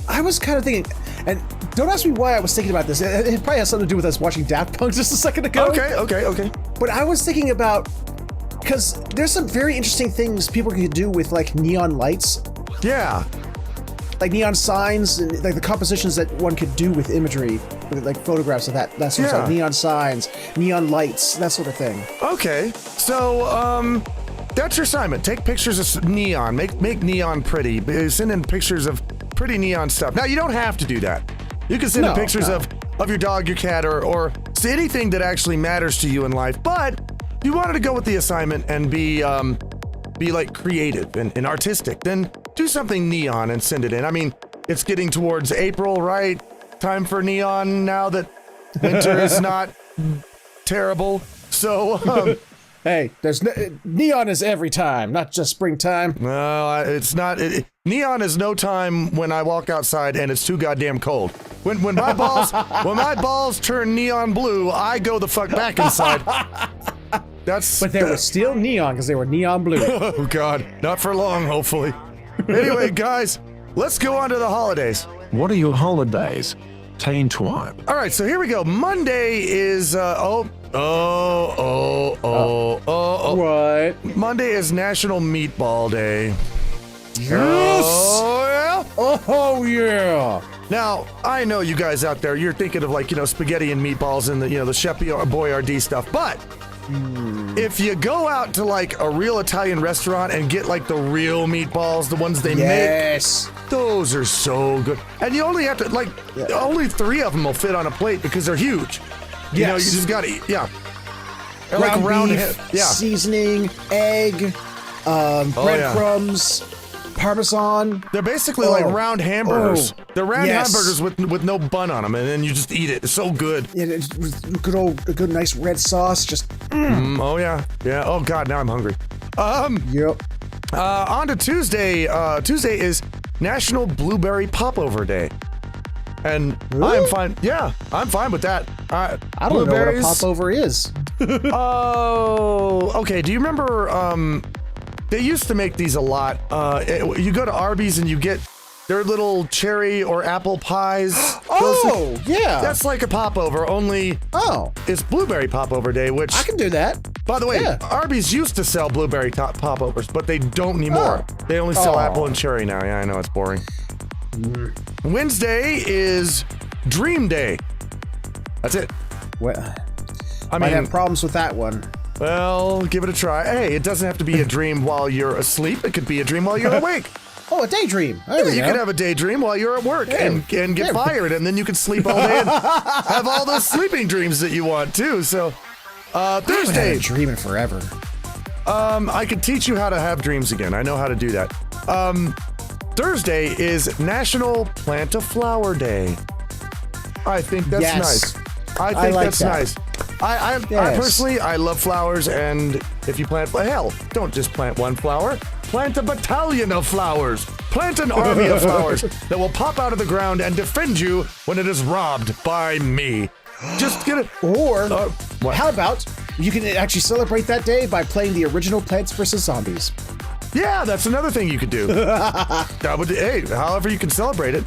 I was kind of thinking, and don't ask me why I was thinking about this. It probably has something to do with us watching Daft Punk just a second ago. Okay. But I was thinking about, because there's some very interesting things people can do with like neon lights. Yeah. Like neon signs, and like the compositions that one could do with imagery, with like photographs of that sort of stuff. Neon signs, neon lights, that sort of thing. Okay, so that's your assignment. Take pictures of neon. Make neon pretty. Send in pictures of pretty neon stuff. Now you don't have to do that. You can send in pictures of your dog, your cat, or anything that actually matters to you in life. But if you wanted to go with the assignment and be like creative and artistic, then do something neon and send it in. I mean, it's getting towards April, right? Time for neon now that winter is not terrible. So, hey, there's neon is every time, not just springtime. No, it's not. Neon is no time when I walk outside and it's too goddamn cold. When my balls turn neon blue, I go the fuck back inside. But they were still neon because they were neon blue. Oh God, not for long, hopefully. Anyway, guys, let's go on to the holidays. What are your holidays? Teen Twipe. All right, so here we go. Monday is What? Monday is National Meatball Day. Yes! Oh yeah. Oh yeah. Now, I know you guys out there, you're thinking of like, spaghetti and meatballs and the Chef Boyardee stuff, but if you go out to like a real Italian restaurant and get like the real meatballs, the ones they make, those are so good. And you only have to only 3 of them will fit on a plate because they're huge. You just gotta eat. Yeah. They're Ground like round beef, yeah. seasoning, egg, breadcrumbs, Parmesan. They're basically like round hamburgers. They're round hamburgers with no bun on them, and then you just eat it. It's so good. Yeah, it's good nice red sauce. Just. Oh yeah. Oh God, now I'm hungry. Yep. On to Tuesday. Tuesday is National Blueberry Popover Day, and I'm fine. Yeah, I'm fine with that. I don't know what a popover is. Oh, okay. Do you remember? They used to make these a lot. You go to Arby's and you get their little cherry or apple pies. Yeah. That's like a popover, only it's Blueberry Popover Day, which I can do that. By the way, Arby's used to sell blueberry popovers, but they don't anymore. They only sell apple and cherry now. Yeah, I know, it's boring. Wednesday is Dream Day. That's it. Well, I might have problems with that one. Well, give it a try. Hey, it doesn't have to be a dream while you're asleep. It could be a dream while you're awake. Oh, a daydream. You could have a daydream while you're at work and get fired, and then you can sleep all day and have all those sleeping dreams that you want too. So, Thursday. I've been dreaming forever. I could teach you how to have dreams again. I know how to do that. Thursday is National Plant a Flower Day. I think that's nice. I think that's nice. I personally, I love flowers, and if you plant, hell, don't just plant one flower. Plant a battalion of flowers. Plant an army of flowers that will pop out of the ground and defend you when it is robbed by me. Just get it. Or, how about you can actually celebrate that day by playing the original Plants vs. Zombies. Yeah, that's another thing you could do. Hey, however you can celebrate it.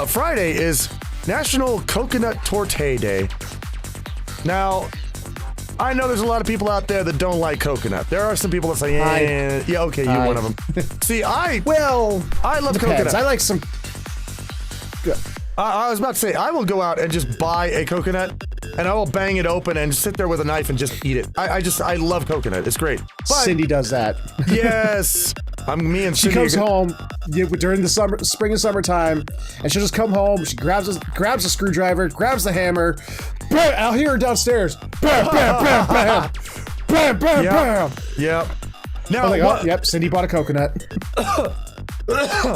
Friday is National Coconut Torte Day. Now, I know there's a lot of people out there that don't like coconut. There are some people that say, okay, you're one of them. See, I love coconut. I like some. Good. I was about to say, I will go out and just buy a coconut, and I will bang it open and sit there with a knife and just eat it. I love coconut. It's great. But, Cindy does that. Yes. Me and she Cindy. She comes home during the spring and summertime, and she'll just come home. She grabs a screwdriver, grabs the hammer. Bam! I'll hear her downstairs. Bam, bam, bam, bam. Bam, bam, bam. Yep. Now, yep, Cindy bought a coconut.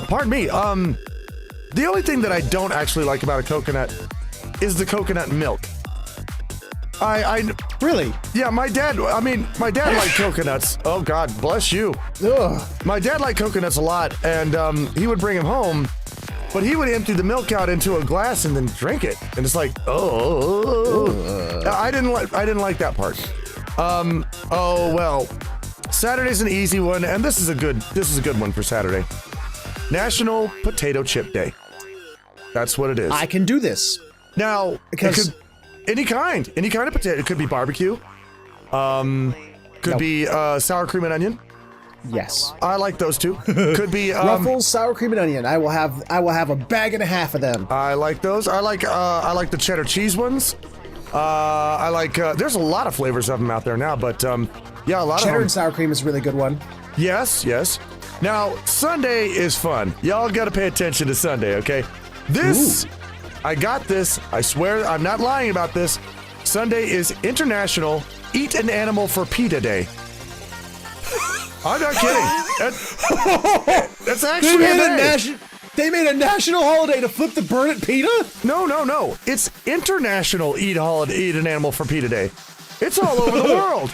pardon me. The only thing that I don't actually like about a coconut is the coconut milk. Really? Yeah, my dad liked coconuts. Oh, God bless you. Ugh. My dad liked coconuts a lot, and he would bring them home, but he would empty the milk out into a glass and then drink it. And it's like, I didn't like that part. Oh, well, Saturday's an easy one, and this is a good one for Saturday. National Potato Chip Day. That's what it is. I can do this. Now, because any kind of potato. It could be barbecue. Could be sour cream and onion. Yes. I like those too. Could be Ruffles, sour cream and onion. I will have a bag and a half of them. I like those. I like the cheddar cheese ones. I like there's a lot of flavors of them out there now, but yeah, a lot cheddar of them. and sour cream is a really good one. Yes. Now, Sunday is fun. Y'all got to pay attention to Sunday, okay? I got this. I swear I'm not lying about this. Sunday is International Eat an Animal for PETA Day. I'm not kidding. That's actually They made a national holiday to flip the bird at PETA? No. It's International Eat an Animal for PETA Day. It's all over the world.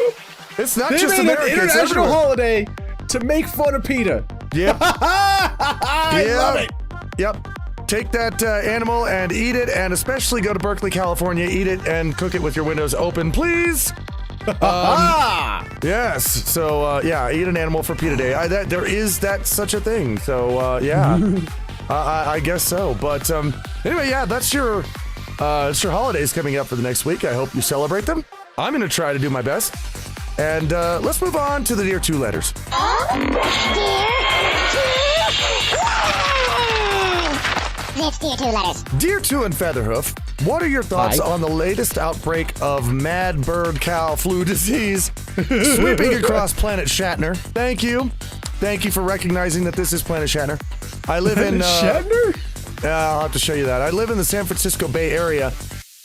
It's not just America. An international holiday to make fun of PETA. Yep. I love it. Yep. Take that animal and eat it, and especially go to Berkeley, California, eat it and cook it with your windows open, please. Yes. So, yeah, eat an animal for PETA Day. There is such a thing. So, yeah, I guess so. But anyway, yeah, that's your holidays coming up for the next week. I hope you celebrate them. I'm going to try to do my best. And let's move on to the Dear 2 letters. It's Dear 2 letters. Dear 2 and Featherhoof, what are your thoughts on the latest outbreak of mad bird cow flu disease sweeping across planet Shatner? Thank you. Thank you for recognizing that this is Planet Shatner. I live in... Shatner? I'll have to show you that. I live in the San Francisco Bay Area,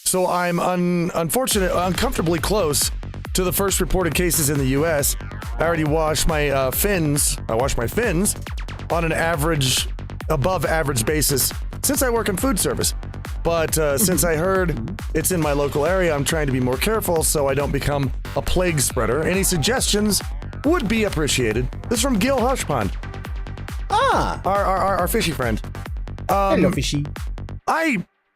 so I'm uncomfortably close to the first reported cases in the U.S. I already washed my fins. I wash my fins on an above average basis since I work in food service. But since I heard it's in my local area, I'm trying to be more careful so I don't become a plague spreader. Any suggestions would be appreciated. This is from Gil Hushpond. Our fishy friend. Hello, fishy.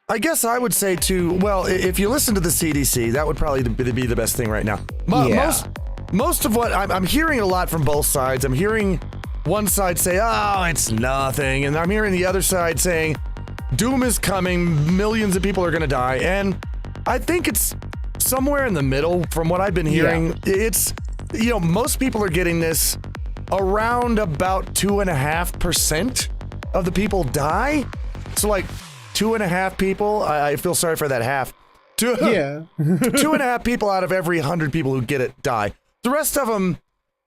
I guess I would say if you listen to the CDC, that would probably be the best thing right now. Most of what I'm hearing a lot from both sides. I'm hearing one side say, oh, it's nothing. And I'm hearing the other side saying, doom is coming, millions of people are going to die. And I think it's somewhere in the middle from what I've been hearing. Yeah. It's, most people are getting this around about 2.5% of the people die. So like 2.5 people, I feel sorry for that half. 2.5 people out of every 100 people who get it die. The rest of them,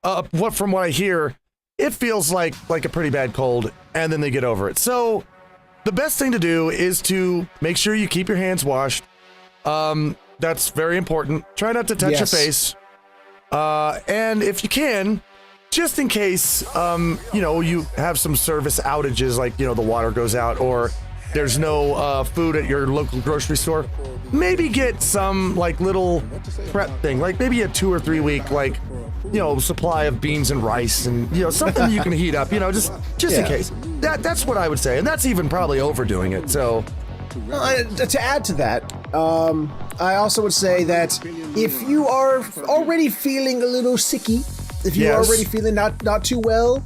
from what I hear, it feels like a pretty bad cold, and then they get over it. So the best thing to do is to make sure you keep your hands washed. That's very important. Try not to touch your face. And if you can, just in case, you have some service outages, like, the water goes out or there's no food at your local grocery store, maybe get some little prep thing, like maybe a 2 or 3 week supply of beans and rice and something you can heat up, just in case. That's what I would say, and that's even probably overdoing it. So to add to that, I also would say that if you are already feeling a little sicky, if you're already feeling not too well,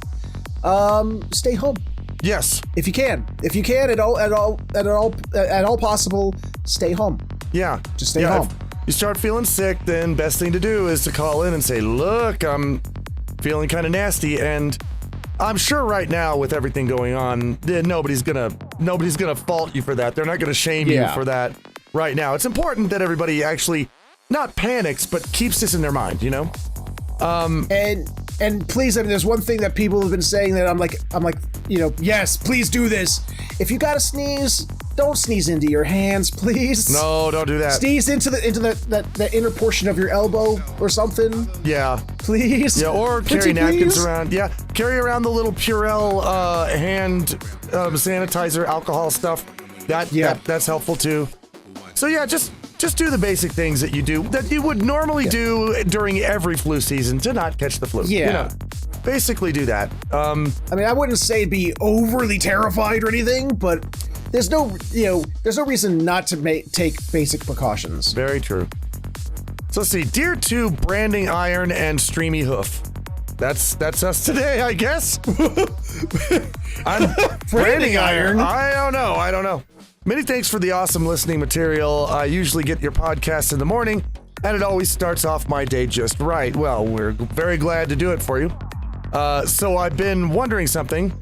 stay home. Yes. If you can at all possible, stay home. Yeah. Just stay home. If you start feeling sick, then best thing to do is to call in and say, look, I'm feeling kind of nasty. And I'm sure right now with everything going on, nobody's gonna fault you for that. They're not gonna shame you for that right now. It's important that everybody actually not panics, but keeps this in their mind, And please, there's one thing that people have been saying that I'm like, yes, please do this. If you gotta sneeze, don't sneeze into your hands, please. No, don't do that. Sneeze into the inner portion of your elbow or something. Yeah. Please. Yeah, or carry napkins around. Yeah, carry around the little Purell hand sanitizer, alcohol stuff. That's helpful too. So yeah, just do the basic things that you do that you would normally do during every flu season to not catch the flu. Yeah. You know, basically do that. I mean, I wouldn't say be overly terrified or anything, but there's no reason not to take basic precautions. Very true. So let's see. Dear to Branding Iron and Streamy Hoof. That's us today, I guess. I'm Branding Iron. I don't know. Many thanks for the awesome listening material. I usually get your podcast in the morning, and it always starts off my day just right. Well, we're very glad to do it for you. So I've been wondering something.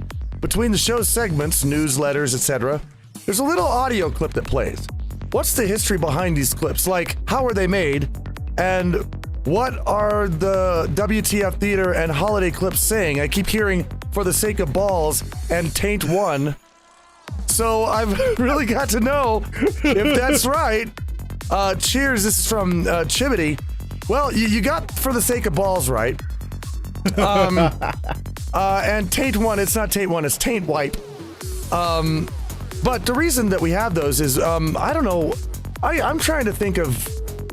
Between the show's segments, newsletters, etc., there's a little audio clip that plays. What's the history behind these clips? Like, how are they made? And what are the WTF Theater and holiday clips saying? I keep hearing For the Sake of Balls and Taint One. So I've really got to know if that's right. Cheers, this is from Chibity. Well, you got For the Sake of Balls right. And Taint One, it's not Taint One, it's Taint Wipe. But the reason that we have those is, I don't know, I'm trying to think of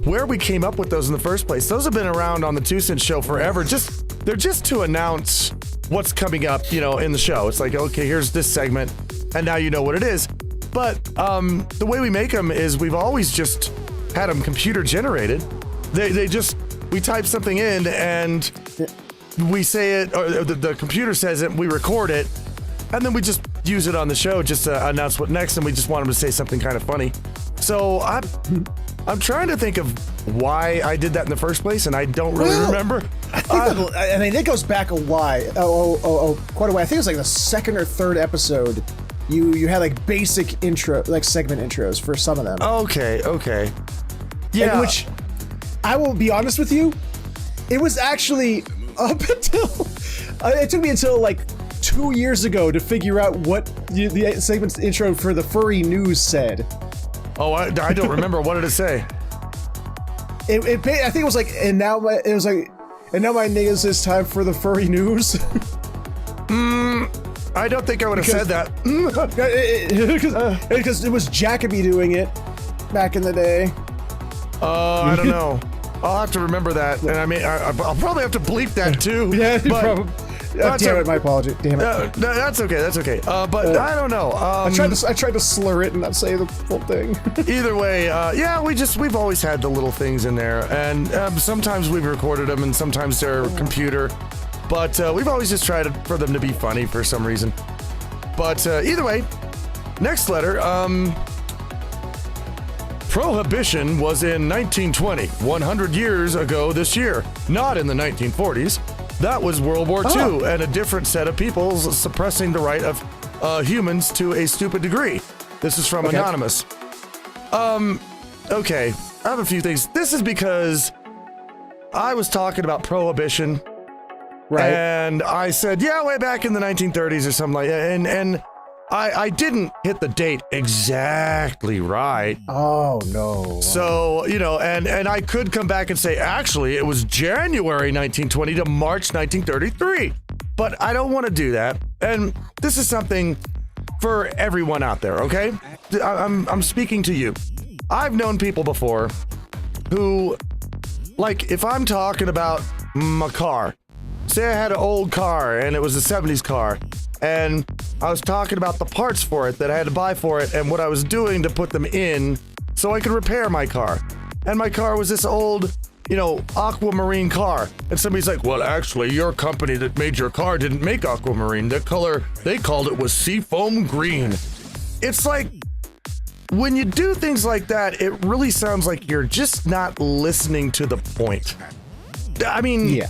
where we came up with those in the first place. Those have been around on the 2 Cent Show forever. They're just to announce what's coming up, in the show. It's like, okay, here's this segment, and now you know what it is. But the way we make them is we've always just had them computer generated. We type something in and we say it, or the computer says it, we record it, and then we just use it on the show just to announce what next, and we just want them to say something kind of funny. So I'm trying to think of why I did that in the first place, and I don't really remember. I mean, it goes back a while. Quite a while. I think it was like the second or third episode. You had like basic intro, like segment intros for some of them. Okay. Yeah. And which, I will be honest with you, it was actually up until it took me until like 2 years ago to figure out what the segment's intro for the furry news said. Oh, I don't remember. What did it say? I think it was like, and now my niggas, it's time for the furry news. I don't think I would have said that. Because it was Jacoby doing it back in the day. I don't know. I'll have to remember that, and I mean, I'll probably have to bleep that too. Yeah, probably. Damn it, my apology. Damn it. That's okay. But I don't know. I tried to slur it and not say the full thing. Either way, we've always had the little things in there, and sometimes we've recorded them, and sometimes they're computer. But we've always just tried for them to be funny for some reason. But either way, next letter. Prohibition was in 1920, 100 years ago this year, not in the 1940s. That was World War II and a different set of people suppressing the right of humans to a stupid degree. This is from Anonymous. Okay, I have a few things. This is because I was talking about prohibition. Right. And I said, yeah, way back in the 1930s or something like that. And I didn't hit the date exactly right. Oh, no. So, and I could come back and say, actually, it was January 1920 to March 1933. But I don't want to do that. And this is something for everyone out there, okay? I'm speaking to you. I've known people before who, like, if I'm talking about my car, say I had an old car and it was a 70s car, and I was talking about the parts for it that I had to buy for it and what I was doing to put them in so I could repair my car. And my car was this old, aquamarine car. And somebody's like, well, actually, your company that made your car didn't make aquamarine. The color they called it was seafoam green. It's like, when you do things like that, it really sounds like you're just not listening to the point. I mean, yeah.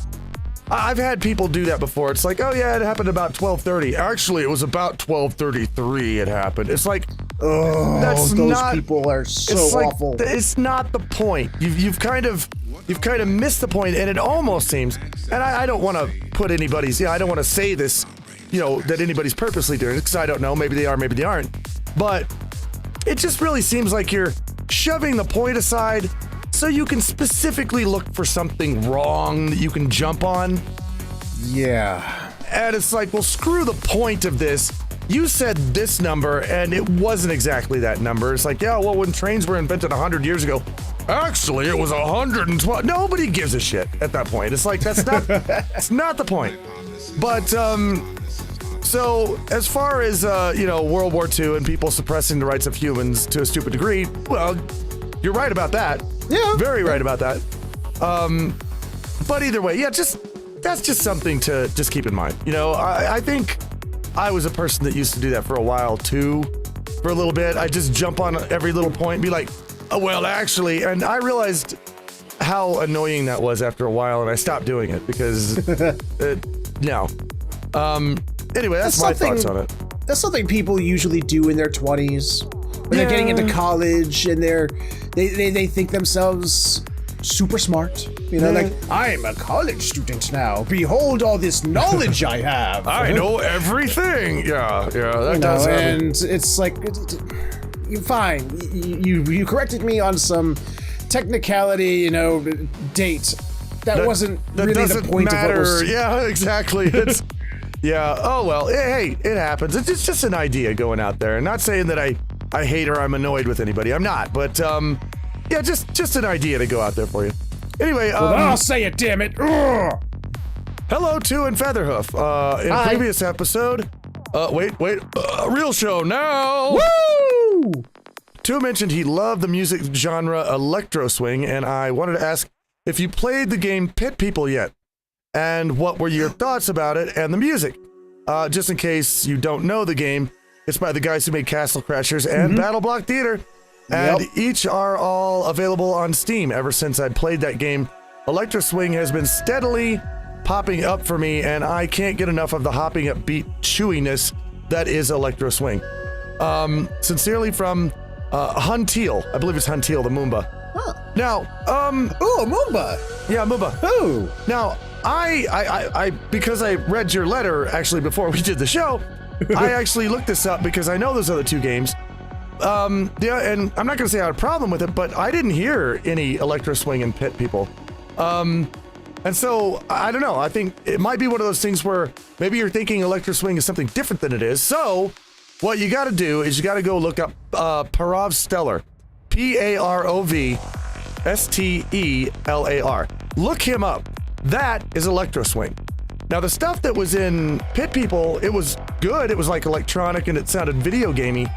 I've had people do that before. It's like, oh yeah, it happened about 12:30. Actually, it was about 12:33 it happened. It's like, those people are so awful. It's not the point. You've kind of missed the point, and it almost seems, and I don't want to put anybody's, I don't want to say this, that anybody's purposely doing it, because I don't know. Maybe they are, maybe they aren't. But it just really seems like you're shoving the point aside so you can specifically look for something wrong that you can jump on. Yeah. And it's like, well, screw the point of this. You said this number, and it wasn't exactly that number. It's like, yeah, well, when trains were invented 100 years ago, actually, it was 112. Nobody gives a shit at that point. It's like, that's not, it's not the point. But, so as far as, World War II and people suppressing the rights of humans to a stupid degree, well, you're right about that. Yeah. Very right about that. But either way, yeah, that's just something to just keep in mind. I think I was a person that used to do that for a while too. For a little bit, I just jump on every little point and be like, oh, well, actually, and I realized how annoying that was after a while, and I stopped doing it because, no. Anyway, that's my thoughts on it. That's something people usually do in their 20s. When they're getting into college and they think themselves super smart. Like, I'm a college student now. Behold all this knowledge I have. I know everything. Yeah, that does happen. And it's like, you're fine. You corrected me on some technicality, date. That wasn't really the point of what was... Yeah, exactly. It's... Yeah, oh well, hey, it happens. It's just an idea going out there. And not saying that I hate or I'm annoyed with anybody. I'm not, but yeah, just an idea to go out there for you. Anyway, well, I'll say it, damn it. Ugh. Hello, Two and Featherhoof. In a previous episode, real show now. Woo! Two mentioned he loved the music genre electro swing, and I wanted to ask if you played the game Pit People yet, and what were your thoughts about it and the music. Just in case you don't know the game, it's by the guys who made Castle Crashers and Battle Block Theater. And each are all available on Steam. Ever since I played that game, Electro Swing has been steadily popping up for me, and I can't get enough of the hopping up beat chewiness that is Electro Swing. Sincerely from Hunteal. I believe it's Hunteal, the Moomba. Huh. Now, ooh, Moomba. Yeah, Moomba. Ooh. Now, I because I read your letter actually before we did the show, I actually looked this up because I know those other two games. Yeah, and I'm not going to say I had a problem with it, but I didn't hear any Electro Swing and Pit People. And so, I don't know, I think it might be one of those things where maybe you're thinking Electro Swing is something different than it is. So, what you got to do is you got to go look up Parov Stellar. P-A-R-O-V-S-T-E-L-A-R. Look him up. That is Electro Swing. Now, the stuff that was in Pit People, it was good. It was like electronic and it sounded video gamey.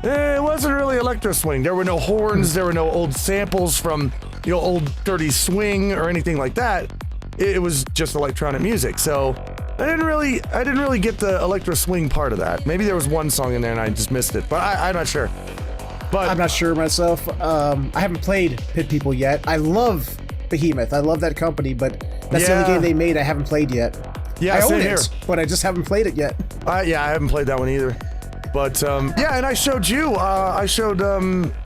It wasn't really Electro Swing. There were no horns. There were no old samples from, old dirty swing or anything like that. It was just electronic music. So I didn't really get the Electro Swing part of that. Maybe there was one song in there and I just missed it, but I'm not sure. But I'm not sure myself. I haven't played Pit People yet. I love Behemoth. I love that company, but that's the only game they made I haven't played yet. Yeah, I own it, it, but I just haven't played it yet. I haven't played that one either. But yeah, and I showed you. I showed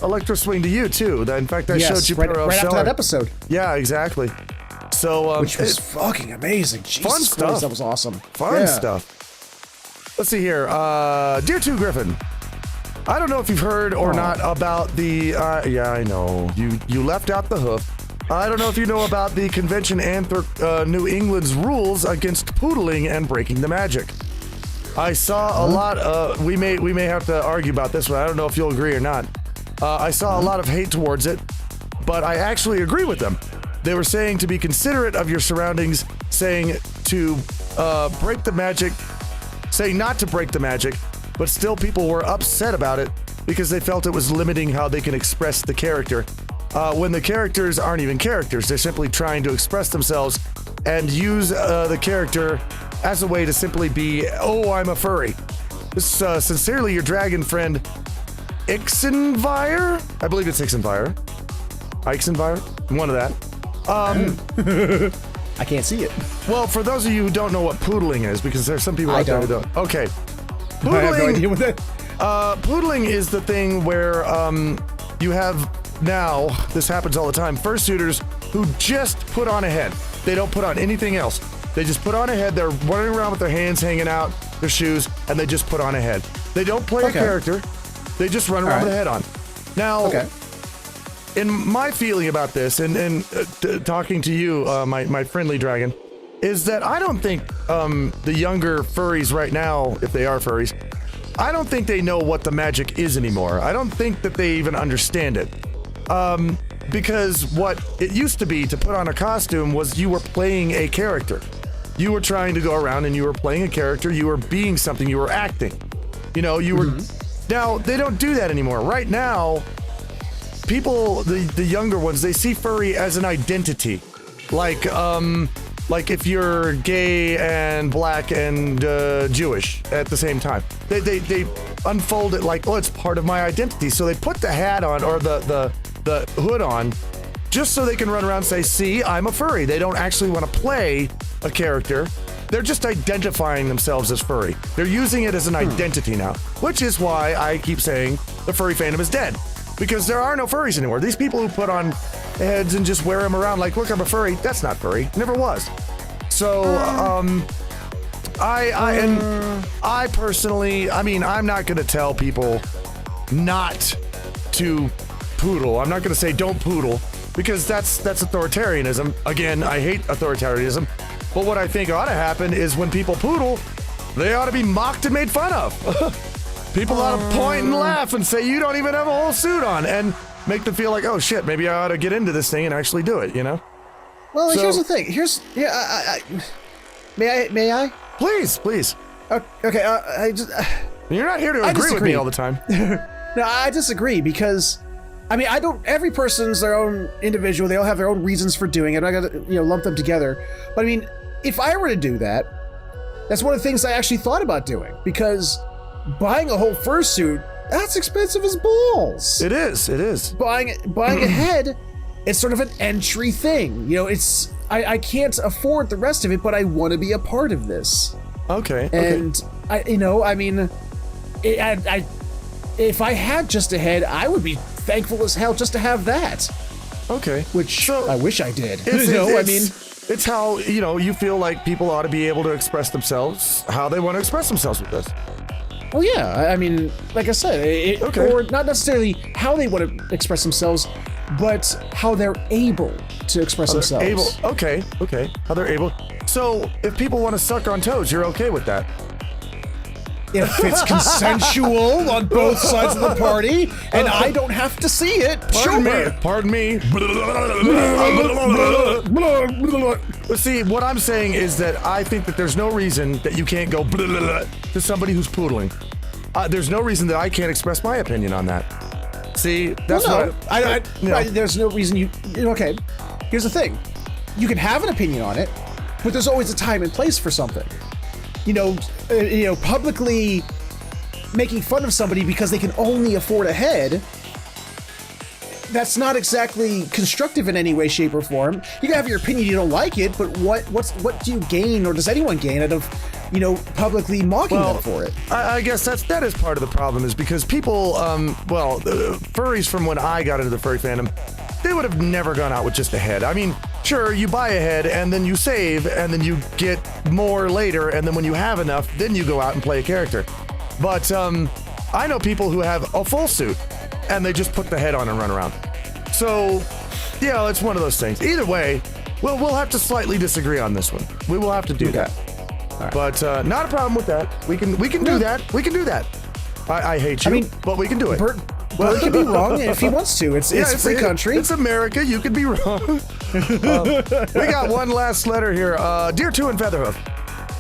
Electro Swing to you too. In fact, I showed you right after that episode. Yeah, exactly. So which was fucking amazing. Jesus fun stuff. Christ, that was awesome. Fun stuff. Let's see here. Dear Two Gryphon, I don't know if you've heard or not about the. Yeah, I know you left out the hoof. I don't know if you know about the Convention Anthrop New England's rules against poodling and breaking the magic. I saw a lot. We may have to argue about this one. I don't know if you'll agree or not. I saw a lot of hate towards it, but I actually agree with them. They were saying to be considerate of your surroundings, saying to break the magic, saying not to break the magic, but still people were upset about it because they felt it was limiting how they can express the character. When the characters aren't even characters, they're simply trying to express themselves and use the character as a way to simply be, oh, I'm a furry. This sincerely your dragon friend, Ixenvire? I believe it's Ixenvire. Ixenvire? One of that. I can't see it. Well, for those of you who don't know what poodling is, because there's some people out there who don't. Okay. Poodling, I have no idea what that. Poodling is the thing where you have now, this happens all the time, fursuiters who just put on a head. They don't put on anything else. They just put on a head. They're running around with their hands hanging out, their shoes, and they just put on a head. They don't play a character. They just run around with a head on. Now, in my feeling about this, and talking to you, my friendly dragon, is that I don't think the younger furries right now, if they are furries, I don't think they know what the magic is anymore. I don't think that they even understand it. Because what it used to be to put on a costume was you were playing a character. You were trying to go around and you were playing a character, you were being something, you were acting. You know, you were... Now, they don't do that anymore. Right now, people, the younger ones, they see furry as an identity. Like if you're gay and black and Jewish at the same time. They unfold it like, oh, it's part of my identity. So they put the hat on or the hood on just so they can run around and say, see, I'm a furry. They don't actually want to play a character. They're just identifying themselves as furry. They're using it as an identity now, which is why I keep saying the furry fandom is dead. Because there are no furries anymore. These people who put on heads and just wear them around like, look, I'm a furry, that's not furry. Never was. So, I personally, I mean, I'm not going to tell people not to poodle. I'm not going to say don't poodle, because that's authoritarianism. Again, I hate authoritarianism. But what I think ought to happen is when people poodle, they ought to be mocked and made fun of. People ought to point and laugh and say, you don't even have a whole suit on, and make them feel like, oh shit, maybe I ought to get into this thing and actually do it, you know? Well, so, here's the thing. May I? Please. Okay, You're not here to agree with me all the time. No, I disagree because, I mean, every person's their own individual. They all have their own reasons for doing it. I got to, lump them together. But I mean, if I were to do that, that's one of the things I actually thought about doing, because buying a whole fursuit, that's expensive as balls. It is. Buying a head, it's sort of an entry thing. I can't afford the rest of it, but I want to be a part of this. Okay. And if I had just a head, I would be thankful as hell just to have that. Okay. Which I wish I did. It's how, you feel like people ought to be able to express themselves, how they want to express themselves with this. Well, yeah, I mean, like I said, or not necessarily how they want to express themselves, but how they're able to express themselves. Okay, how they're able. So, if people want to suck on toes, you're okay with that? If it's consensual on both sides of the party, and I don't have to see it, Pardon me. But see, what I'm saying is that I think that there's no reason that you can't go to somebody who's poodling. There's no reason that I can't express my opinion on that. See, that's there's no reason you. Okay, here's the thing: you can have an opinion on it, but there's always a time and place for something. Publicly making fun of somebody because they can only afford a head, that's not exactly constructive in any way, shape, or form. You can have your opinion, you don't like it, but what do you gain, or does anyone gain out of, publicly mocking them for it? I guess that is part of the problem, is because people, furries from when I got into the furry fandom, they would have never gone out with just a head. I mean, sure, you buy a head and then you save and then you get more later, and then when you have enough, then you go out and play a character. But I know people who have a full suit and they just put the head on and run around. So, it's one of those things. Either way, we'll have to slightly disagree on this one. We will have to do that. Right. But not a problem with that. We can do that. We can do that. I hate you, but we can do it. Bert can be wrong if he wants to. It's a free country. It's America. You could be wrong. We got one last letter here. Dear Two and Featherhoof,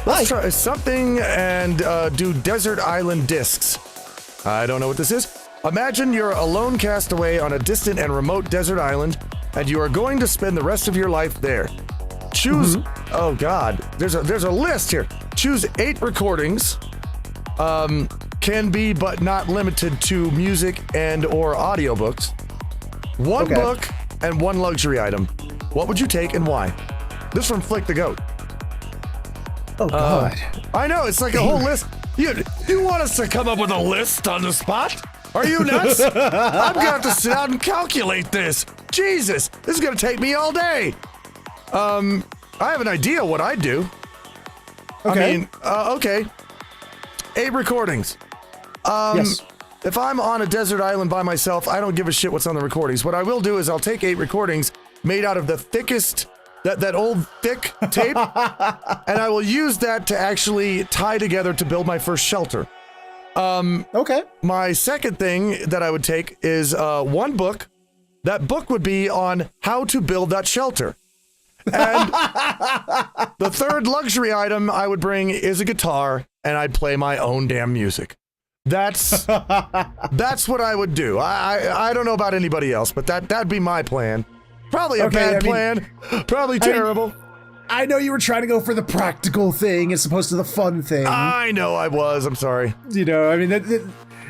let's try something and do desert island discs. I don't know what this is. Imagine you're a lone castaway on a distant and remote desert island, and you are going to spend the rest of your life there. Choose. Oh God, there's a list here. Choose 8 recordings. Can be but not limited to music and or audiobooks. 1 book and 1 luxury item. What would you take and why? This from Flick the Goat. Oh God. I know, it's like a whole list. You want us to come up with a list on the spot? Are you nuts? I'm gonna have to sit down and calculate this. Jesus, this is gonna take me all day. I have an idea what I'd do. Okay. I mean, okay. 8 recordings. Yes. if I'm on a desert island by myself, I don't give a shit what's on the recordings. What I will do is I'll take 8 recordings made out of the thickest, that old thick tape, and I will use that to actually tie together to build my first shelter. Okay. My second thing that I would take is one book. That book would be on how to build that shelter. And the third luxury item I would bring is a guitar, and I'd play my own damn music. That's what I would do. I don't know about anybody else, but that'd be my plan. Probably a bad plan. Probably terrible. I know you were trying to go for the practical thing as opposed to the fun thing. I know I was. I'm sorry. You know, I mean,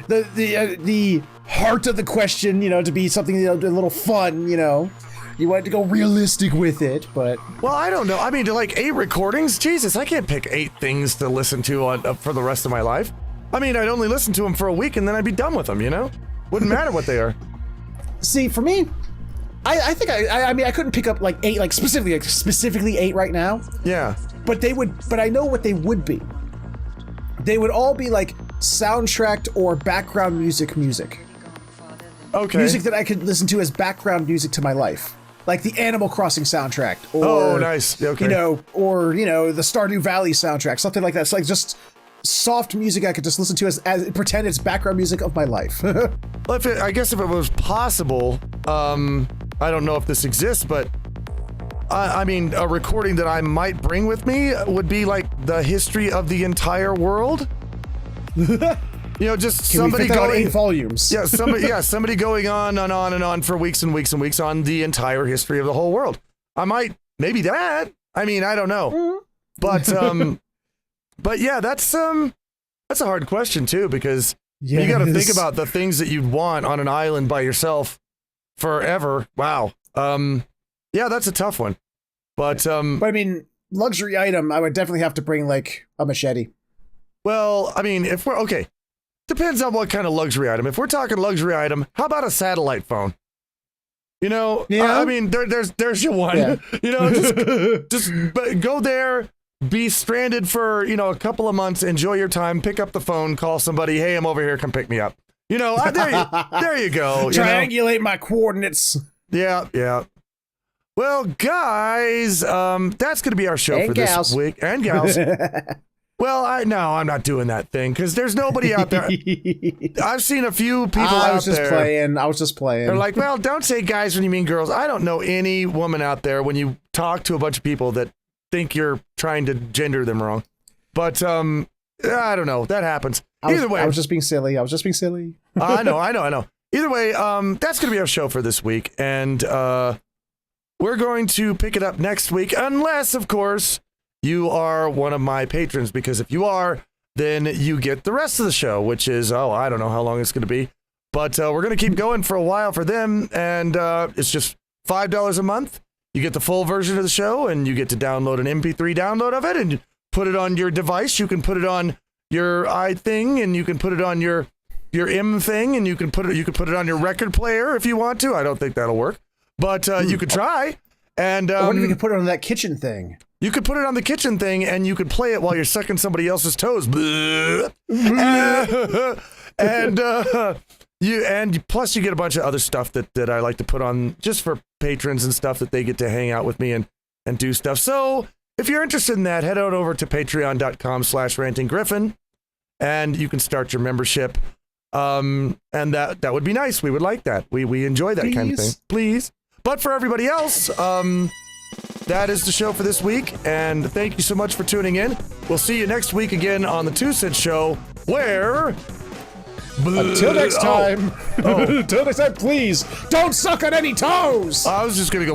the heart of the question, you know, to be something, you know, a little fun, you know. You wanted to go realistic with it, but... Well, I don't know. I mean, like 8 recordings? Jesus, I can't pick 8 things to listen to for the rest of my life. I mean, I'd only listen to them for a week and then I'd be done with them, you know? Wouldn't matter what they are. See, for me, I think I mean, I couldn't pick up like 8, like specifically 8 right now. Yeah. But I know what they would be. They would all be like soundtracked or background music. Okay. Music that I could listen to as background music to my life. Like the Animal Crossing soundtrack. Or, oh, nice. Okay. You know, or, you know, the Stardew Valley soundtrack. Something like that. It's like just soft music I could just listen to as pretend it's background music of my life. Well, I guess if it was possible, I don't know if this exists, but I mean, a recording that I might bring with me would be like the history of the entire world. You know, just somebody going 8 volumes. Yeah, somebody going on and on and on for weeks and weeks and weeks on the entire history of the whole world. I might, maybe that. I mean, I don't know, but yeah, that's a hard question too, because you got to think about the things that you'd want on an island by yourself forever. Wow. Yeah, that's a tough one, but I mean, luxury item, I would definitely have to bring like a machete. Well, I mean, if we're okay. Depends on what kind of luxury item. If we're talking luxury item, how about a satellite phone? You know, yeah. I mean, there's your one. Yeah. You know, just go there, be stranded for, you know, a couple of months, enjoy your time, pick up the phone, call somebody, hey, I'm over here, come pick me up. You know, there you go. Triangulate my coordinates. Yeah. Well, guys, that's going to be our show for this week. And gals. Well, I'm not doing that thing because there's nobody out there. I've seen a few people out there. I was just playing. They're like, well, don't say guys when you mean girls. I don't know any woman out there when you talk to a bunch of people that think you're trying to gender them wrong. But I don't know. That happens. Either way. I was just being silly. I know. Either way, that's going to be our show for this week. And we're going to pick it up next week, unless, of course, you are one of my patrons, because if you are, then you get the rest of the show, which is, I don't know how long it's going to be, but we're going to keep going for a while for them, and it's just $5 a month. You get the full version of the show, and you get to download an MP3 download of it, and put it on your device. You can put it on your iThing, and you can put it on your M thing, and you can put it on your record player if you want to. I don't think that'll work, but you could try. And I wonder if you could put it on that kitchen thing. You could put it on the kitchen thing, and you could play it while you're sucking somebody else's toes. and plus you get a bunch of other stuff that I like to put on just for patrons and stuff, that they get to hang out with me and do stuff. So if you're interested in that, head on over to patreon.com/rantinggryphon, and you can start your membership. And that would be nice. We would like that. We enjoy that kind of thing. Please. But for everybody else, that is the show for this week, and thank you so much for tuning in. We'll see you next week again on the 2 Cent Show, where... Until next time. Until next time, please, don't suck on any toes! I was just gonna go...